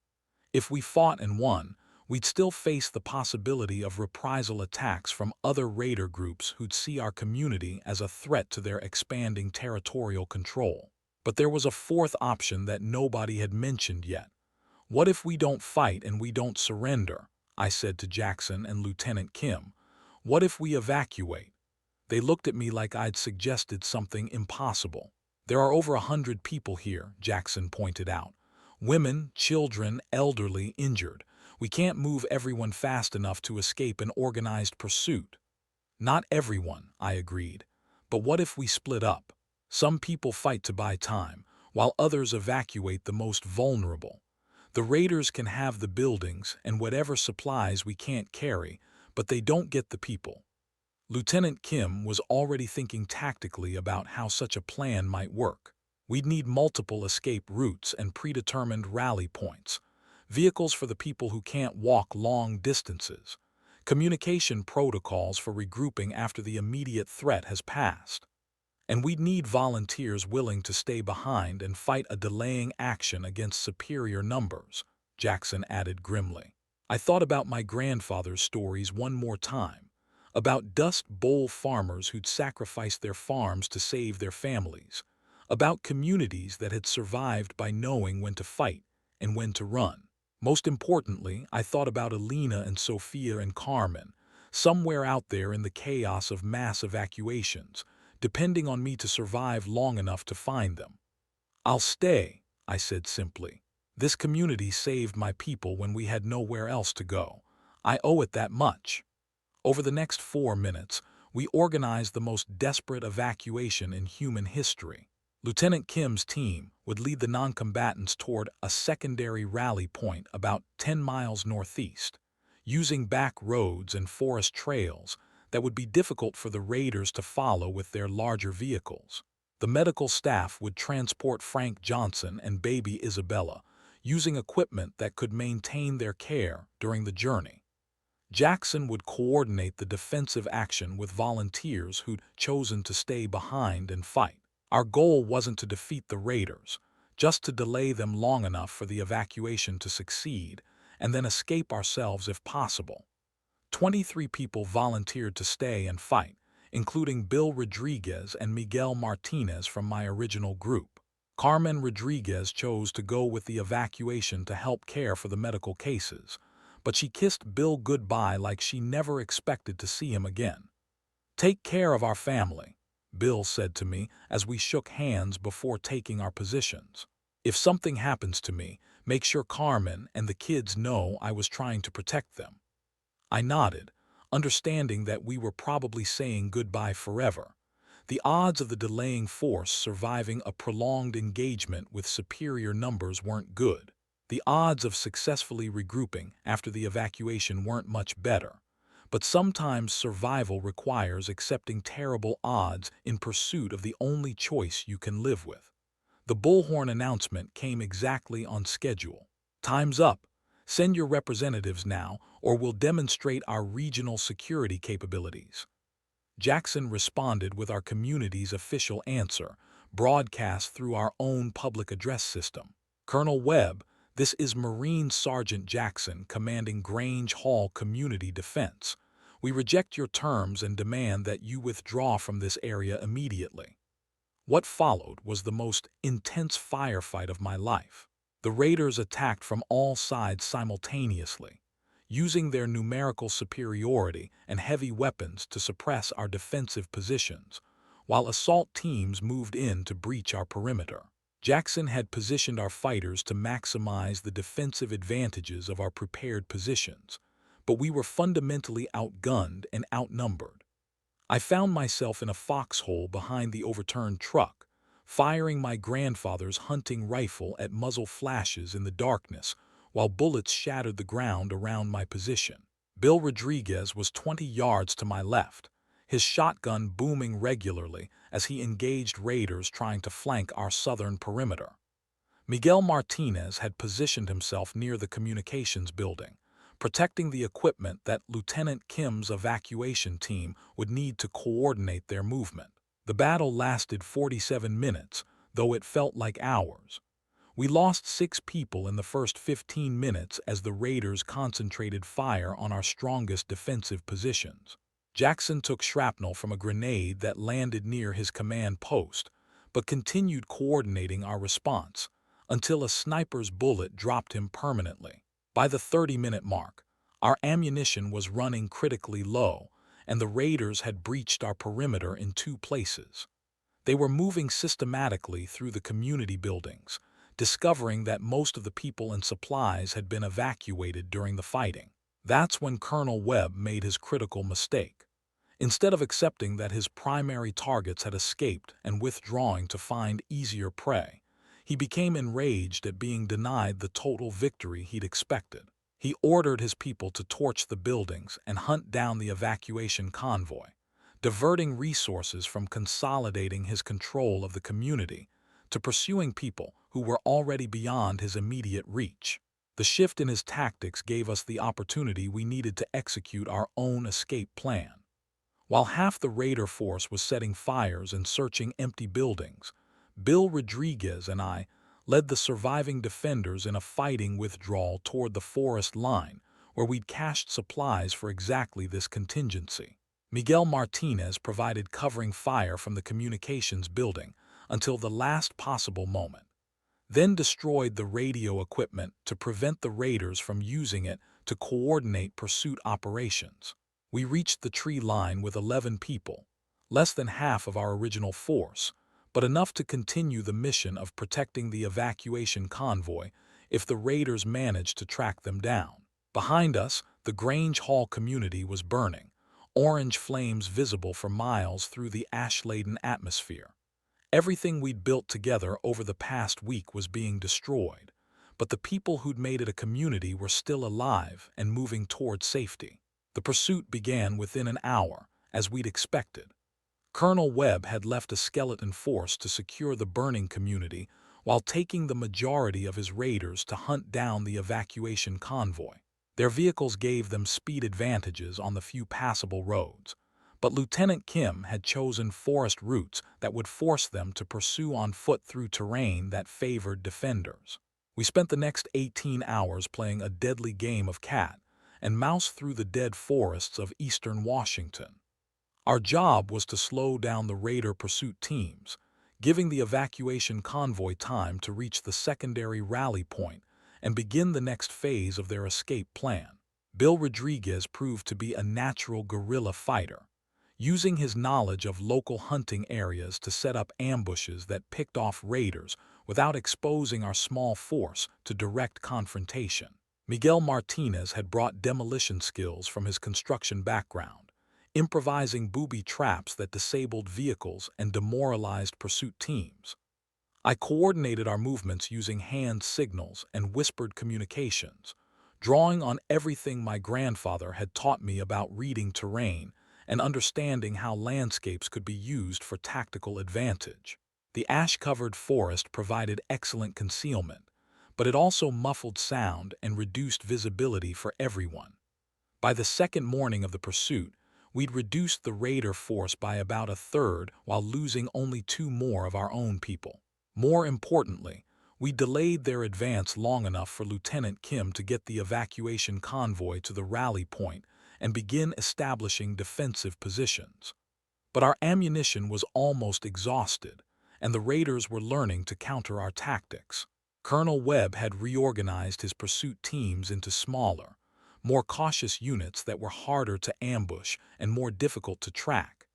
If we fought and won, we'd still face the possibility of reprisal attacks from other raider groups who'd see our community as a threat to their expanding territorial control. But there was a fourth option that nobody had mentioned yet. What if we don't fight and we don't surrender? I said to Jackson and Lieutenant Kim. What if we evacuate? They looked at me like I'd suggested something impossible. There are over 100 people here, Jackson pointed out. Women, children, elderly, injured. We can't move everyone fast enough to escape an organized pursuit. Not everyone, I agreed. But what if we split up? Some people fight to buy time, while others evacuate the most vulnerable. The raiders can have the buildings and whatever supplies we can't carry, but they don't get the people. Lieutenant Kim was already thinking tactically about how such a plan might work. We'd need multiple escape routes and predetermined rally points. Vehicles for the people who can't walk long distances, communication protocols for regrouping after the immediate threat has passed. And we'd need volunteers willing to stay behind and fight a delaying action against superior numbers, Jackson added grimly. I thought about my grandfather's stories one more time, about Dust Bowl farmers who'd sacrificed their farms to save their families, about communities that had survived by knowing when to fight and when to run. Most importantly, I thought about Alina and Sophia and Carmen, somewhere out there in the chaos of mass evacuations, depending on me to survive long enough to find them. "I'll stay," I said simply. "This community saved my people when we had nowhere else to go. I owe it that much." Over the next 4 minutes, we organized the most desperate evacuation in human history. Lieutenant Kim's team would lead the non-combatants toward a secondary rally point about 10 miles northeast, using back roads and forest trails that would be difficult for the raiders to follow with their larger vehicles. The medical staff would transport Frank Johnson and baby Isabella, using equipment that could maintain their care during the journey. Jackson would coordinate the defensive action with volunteers who'd chosen to stay behind and fight. Our goal wasn't to defeat the raiders, just to delay them long enough for the evacuation to succeed, and then escape ourselves if possible. 23 people volunteered to stay and fight, including Bill Rodriguez and Miguel Martinez from my original group. Carmen Rodriguez chose to go with the evacuation to help care for the medical cases, but she kissed Bill goodbye like she never expected to see him again. "Take care of our family," Bill said to me as we shook hands before taking our positions. "If something happens to me, make sure Carmen and the kids know I was trying to protect them." I nodded, understanding that we were probably saying goodbye forever. The odds of the delaying force surviving a prolonged engagement with superior numbers weren't good. The odds of successfully regrouping after the evacuation weren't much better. But sometimes survival requires accepting terrible odds in pursuit of the only choice you can live with. The bullhorn announcement came exactly on schedule. "Time's up. Send your representatives now, or we'll demonstrate our regional security capabilities." Jackson responded with our community's official answer, broadcast through our own public address system. "Colonel Webb, this is Marine Sergeant Jackson commanding Grange Hall Community Defense. We reject your terms and demand that you withdraw from this area immediately." What followed was the most intense firefight of my life. The raiders attacked from all sides simultaneously, using their numerical superiority and heavy weapons to suppress our defensive positions, while assault teams moved in to breach our perimeter. Jackson had positioned our fighters to maximize the defensive advantages of our prepared positions, but we were fundamentally outgunned and outnumbered. I found myself in a foxhole behind the overturned truck, firing my grandfather's hunting rifle at muzzle flashes in the darkness while bullets shattered the ground around my position. Bill Rodriguez was 20 yards to my left, his shotgun booming regularly as he engaged raiders trying to flank our southern perimeter. Miguel Martinez had positioned himself near the communications building, protecting the equipment that Lieutenant Kim's evacuation team would need to coordinate their movement. The battle lasted 47 minutes, though it felt like hours. We lost 6 people in the first 15 minutes as the raiders concentrated fire on our strongest defensive positions. Jackson took shrapnel from a grenade that landed near his command post, but continued coordinating our response until a sniper's bullet dropped him permanently. By the 30-minute mark, our ammunition was running critically low, and the raiders had breached our perimeter in 2 places. They were moving systematically through the community buildings, discovering that most of the people and supplies had been evacuated during the fighting. That's when Colonel Webb made his critical mistake. Instead of accepting that his primary targets had escaped and withdrawing to find easier prey, he became enraged at being denied the total victory he'd expected. He ordered his people to torch the buildings and hunt down the evacuation convoy, diverting resources from consolidating his control of the community to pursuing people who were already beyond his immediate reach. The shift in his tactics gave us the opportunity we needed to execute our own escape plan. While half the raider force was setting fires and searching empty buildings, Bill Rodriguez and I led the surviving defenders in a fighting withdrawal toward the forest line, where we'd cached supplies for exactly this contingency. Miguel Martinez provided covering fire from the communications building, until the last possible moment, then destroyed the radio equipment to prevent the raiders from using it to coordinate pursuit operations. We reached the tree line with 11 people, less than half of our original force, but enough to continue the mission of protecting the evacuation convoy if the raiders managed to track them down. Behind us, the Grange Hall community was burning, orange flames visible for miles through the ash-laden atmosphere. Everything we'd built together over the past week was being destroyed, but the people who'd made it a community were still alive and moving toward safety. The pursuit began within an hour, as we'd expected. Colonel Webb had left a skeleton force to secure the burning community while taking the majority of his raiders to hunt down the evacuation convoy. Their vehicles gave them speed advantages on the few passable roads, but Lieutenant Kim had chosen forest routes that would force them to pursue on foot through terrain that favored defenders. We spent the next 18 hours playing a deadly game of cat and mouse through the dead forests of eastern Washington. Our job was to slow down the raider pursuit teams, giving the evacuation convoy time to reach the secondary rally point and begin the next phase of their escape plan. Bill Rodriguez proved to be a natural guerrilla fighter, using his knowledge of local hunting areas to set up ambushes that picked off raiders without exposing our small force to direct confrontation. Miguel Martinez had brought demolition skills from his construction background, improvising booby traps that disabled vehicles and demoralized pursuit teams. I coordinated our movements using hand signals and whispered communications, drawing on everything my grandfather had taught me about reading terrain and understanding how landscapes could be used for tactical advantage. The ash-covered forest provided excellent concealment, but it also muffled sound and reduced visibility for everyone. By the second morning of the pursuit, we'd reduced the raider force by about a third while losing only 2 more of our own people. More importantly, we delayed their advance long enough for Lieutenant Kim to get the evacuation convoy to the rally point and begin establishing defensive positions. But our ammunition was almost exhausted, and the raiders were learning to counter our tactics. Colonel Webb had reorganized his pursuit teams into smaller, more cautious units that were harder to ambush and more difficult to track.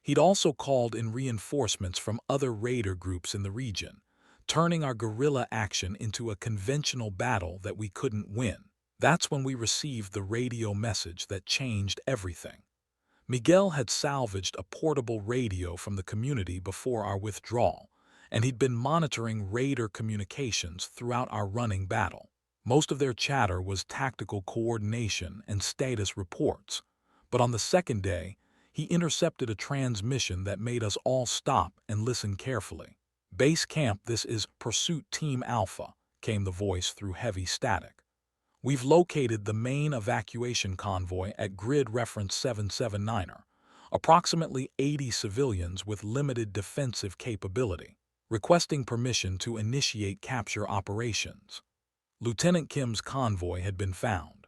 He'd also called in reinforcements from other raider groups in the region, turning our guerrilla action into a conventional battle that we couldn't win. That's when we received the radio message that changed everything. Miguel had salvaged a portable radio from the community before our withdrawal, and he'd been monitoring raider communications throughout our running battle. Most of their chatter was tactical coordination and status reports, but on the second day, he intercepted a transmission that made us all stop and listen carefully. "Base camp, this is Pursuit Team Alpha," came the voice through heavy static. "We've located the main evacuation convoy at grid reference 779er, approximately 80 civilians with limited defensive capability, requesting permission to initiate capture operations." Lieutenant Kim's convoy had been found.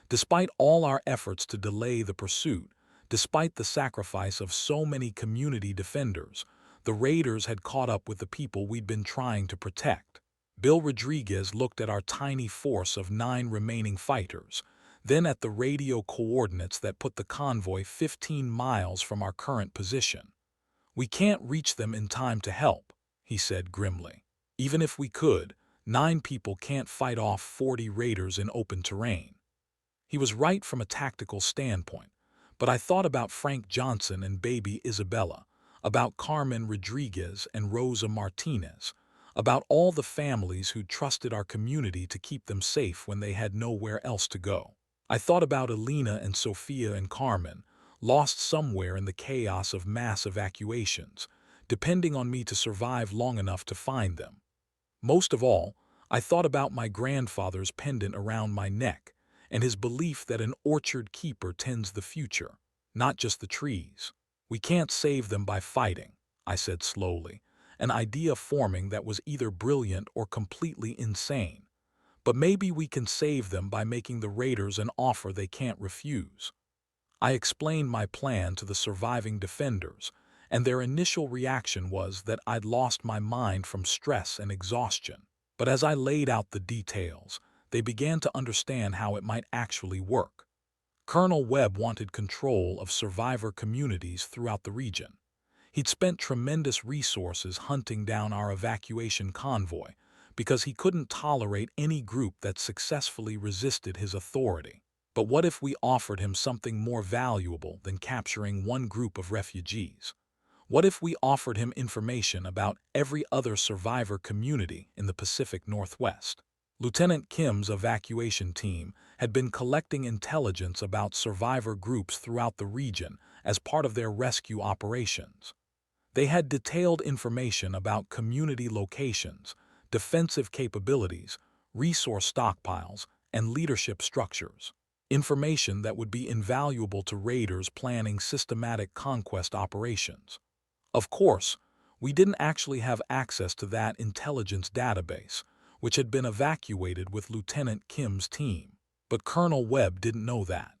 Despite all our efforts to delay the pursuit, despite the sacrifice of so many community defenders, the raiders had caught up with the people we'd been trying to protect. Bill Rodriguez looked at our tiny force of 9 remaining fighters, then at the radio coordinates that put the convoy 15 miles from our current position. "We can't reach them in time to help," he said grimly. "Even if we could, 9 people can't fight off 40 raiders in open terrain." He was right from a tactical standpoint, but I thought about Frank Johnson and baby Isabella, about Carmen Rodriguez and Rosa Martinez, about all the families who trusted our community to keep them safe when they had nowhere else to go. I thought about Alina and Sophia and Carmen, lost somewhere in the chaos of mass evacuations, depending on me to survive long enough to find them. Most of all, I thought about my grandfather's pendant around my neck and his belief that an orchard keeper tends the future, not just the trees. "We can't save them by fighting," I said slowly, an idea forming that was either brilliant or completely insane. "But maybe we can save them by making the raiders an offer they can't refuse." I explained my plan to the surviving defenders, and their initial reaction was that I'd lost my mind from stress and exhaustion. But as I laid out the details, they began to understand how it might actually work. Colonel Webb wanted control of survivor communities throughout the region. He'd spent tremendous resources hunting down our evacuation convoy because he couldn't tolerate any group that successfully resisted his authority. But what if we offered him something more valuable than capturing one group of refugees? What if we offered him information about every other survivor community in the Pacific Northwest? Lieutenant Kim's evacuation team had been collecting intelligence about survivor groups throughout the region as part of their rescue operations. They had detailed information about community locations, defensive capabilities, resource stockpiles, and leadership structures. Information that would be invaluable to raiders planning systematic conquest operations. Of course, we didn't actually have access to that intelligence database, which had been evacuated with Lieutenant Kim's team. But Colonel Webb didn't know that.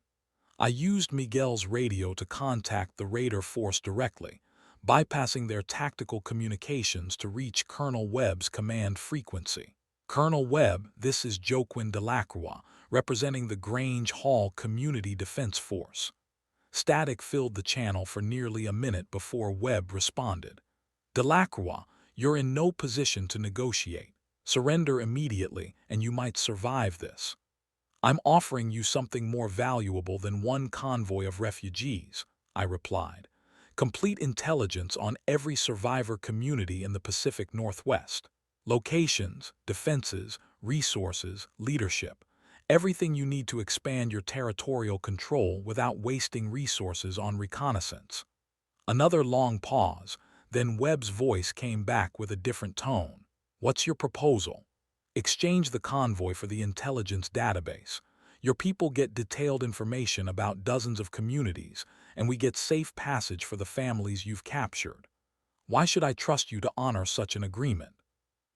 I used Miguel's radio to contact the raider force directly, bypassing their tactical communications to reach Colonel Webb's command frequency. Colonel Webb, this is Joaquin Delacroix, representing the Grange Hall Community Defense Force. Static filled the channel for nearly a minute before Webb responded. Delacroix, you're in no position to negotiate. Surrender immediately, and you might survive this. I'm offering you something more valuable than one convoy of refugees, I replied. Complete intelligence on every survivor community in the Pacific Northwest. Locations, defenses, resources, leadership. Everything you need to expand your territorial control without wasting resources on reconnaissance. Another long pause, then Webb's voice came back with a different tone. What's your proposal? Exchange the convoy for the intelligence database. Your people get detailed information about dozens of communities, and we get safe passage for the families you've captured. Why should I trust you to honor such an agreement?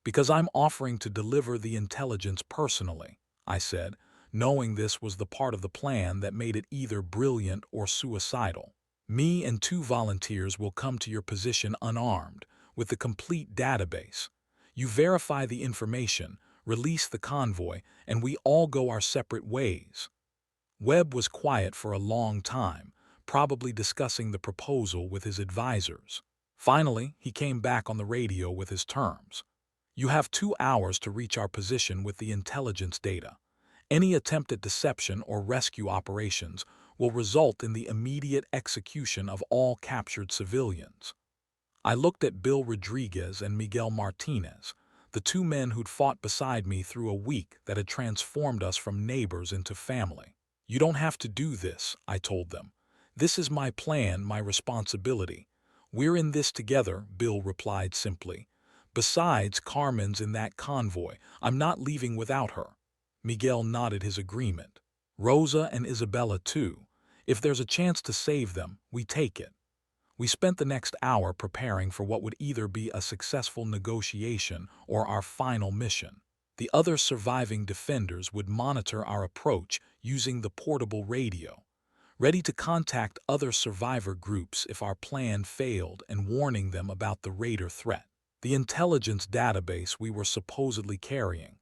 Because I'm offering to deliver the intelligence personally, I said, knowing this was the part of the plan that made it either brilliant or suicidal. Me and 2 volunteers will come to your position unarmed, with the complete database. You verify the information, release the convoy, and we all go our separate ways. Webb was quiet for a long time, probably discussing the proposal with his advisors. Finally, he came back on the radio with his terms. You have 2 hours to reach our position with the intelligence data. Any attempt at deception or rescue operations will result in the immediate execution of all captured civilians. I looked at Bill Rodriguez and Miguel Martinez, the 2 men who'd fought beside me through a week that had transformed us from neighbors into family. You don't have to do this, I told them. This is my plan, my responsibility. We're in this together, Bill replied simply. Besides, Carmen's in that convoy. I'm not leaving without her. Miguel nodded his agreement. Rosa and Isabella too. If there's a chance to save them, we take it. We spent the next hour preparing for what would either be a successful negotiation or our final mission. The other surviving defenders would monitor our approach using the portable radio, ready to contact other survivor groups if our plan failed and warning them about the raider threat. The intelligence database we were supposedly carrying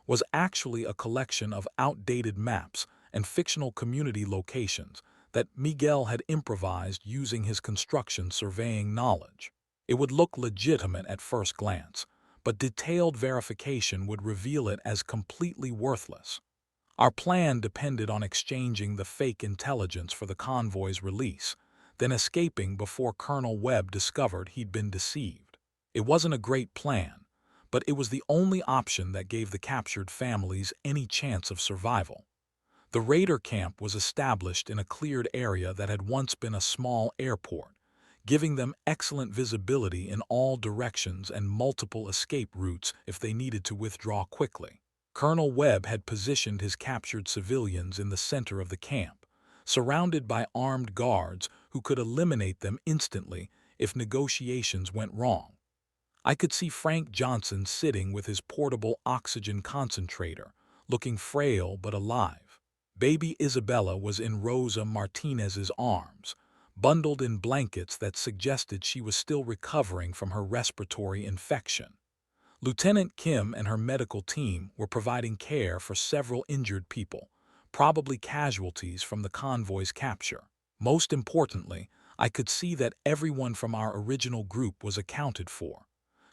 was actually a collection of outdated maps and fictional community locations that Miguel had improvised using his construction surveying knowledge. It would look legitimate at first glance, but detailed verification would reveal it as completely worthless. Our plan depended on exchanging the fake intelligence for the convoy's release, then escaping before Colonel Webb discovered he'd been deceived. It wasn't a great plan, but it was the only option that gave the captured families any chance of survival. The raider camp was established in a cleared area that had once been a small airport, giving them excellent visibility in all directions and multiple escape routes if they needed to withdraw quickly. Colonel Webb had positioned his captured civilians in the center of the camp, surrounded by armed guards who could eliminate them instantly if negotiations went wrong. I could see Frank Johnson sitting with his portable oxygen concentrator, looking frail but alive. Baby Isabella was in Rosa Martinez's arms, bundled in blankets that suggested she was still recovering from her respiratory infection. Lieutenant Kim and her medical team were providing care for several injured people, probably casualties from the convoy's capture. Most importantly, I could see that everyone from our original group was accounted for.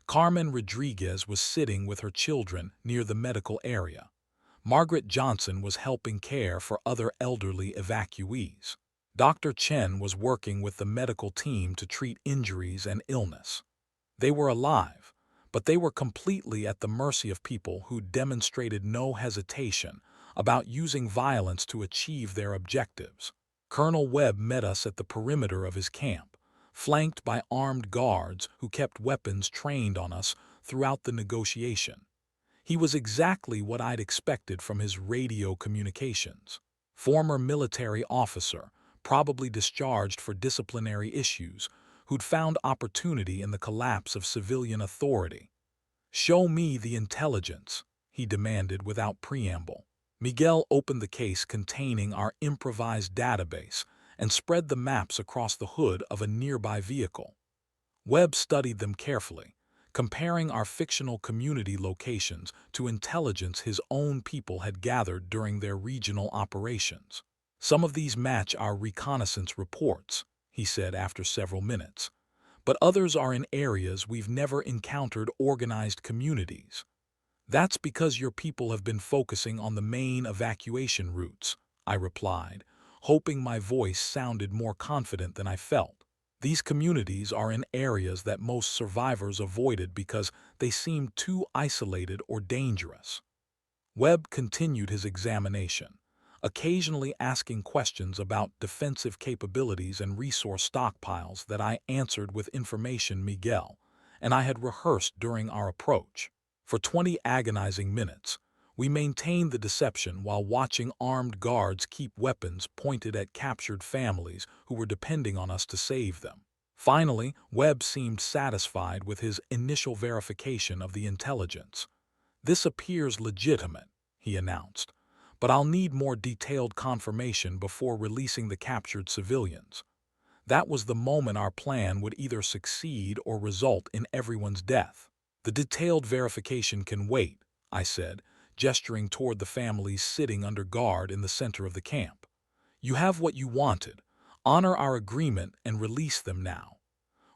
Carmen Rodriguez was sitting with her children near the medical area. Margaret Johnson was helping care for other elderly evacuees. Dr. Chen was working with the medical team to treat injuries and illness. They were alive, but they were completely at the mercy of people who demonstrated no hesitation about using violence to achieve their objectives. Colonel Webb met us at the perimeter of his camp, flanked by armed guards who kept weapons trained on us throughout the negotiation. He was exactly what I'd expected from his radio communications. Former military officer, probably discharged for disciplinary issues, who'd found opportunity in the collapse of civilian authority. "Show me the intelligence," he demanded without preamble. Miguel opened the case containing our improvised database and spread the maps across the hood of a nearby vehicle. Webb studied them carefully, comparing our fictional community locations to intelligence his own people had gathered during their regional operations. "Some of these match our reconnaissance reports," he said after several minutes, "but others are in areas we've never encountered organized communities." "That's because your people have been focusing on the main evacuation routes," I replied, hoping my voice sounded more confident than I felt. "These communities are in areas that most survivors avoided because they seemed too isolated or dangerous." Webb continued his examination, occasionally asking questions about defensive capabilities and resource stockpiles that I answered with information Miguel and I had rehearsed during our approach. For 20 agonizing minutes, we maintained the deception while watching armed guards keep weapons pointed at captured families who were depending on us to save them. Finally, Webb seemed satisfied with his initial verification of the intelligence. "This appears legitimate," he announced, "but I'll need more detailed confirmation before releasing the captured civilians." That was the moment our plan would either succeed or result in everyone's death. "The detailed verification can wait," I said, gesturing toward the families sitting under guard in the center of the camp. "You have what you wanted. Honor our agreement and release them now."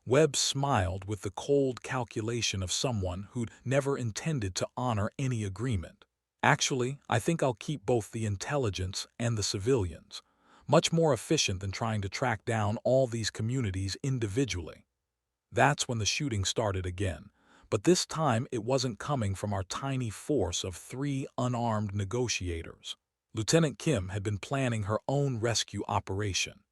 Webb smiled with the cold calculation of someone who'd never intended to honor any agreement. "Actually, I think I'll keep both the intelligence and the civilians. Much more efficient than trying to track down all these communities individually." That's when the shooting started again, but this time it wasn't coming from our tiny force of 3 unarmed negotiators. Lieutenant Kim had been planning her own rescue operation.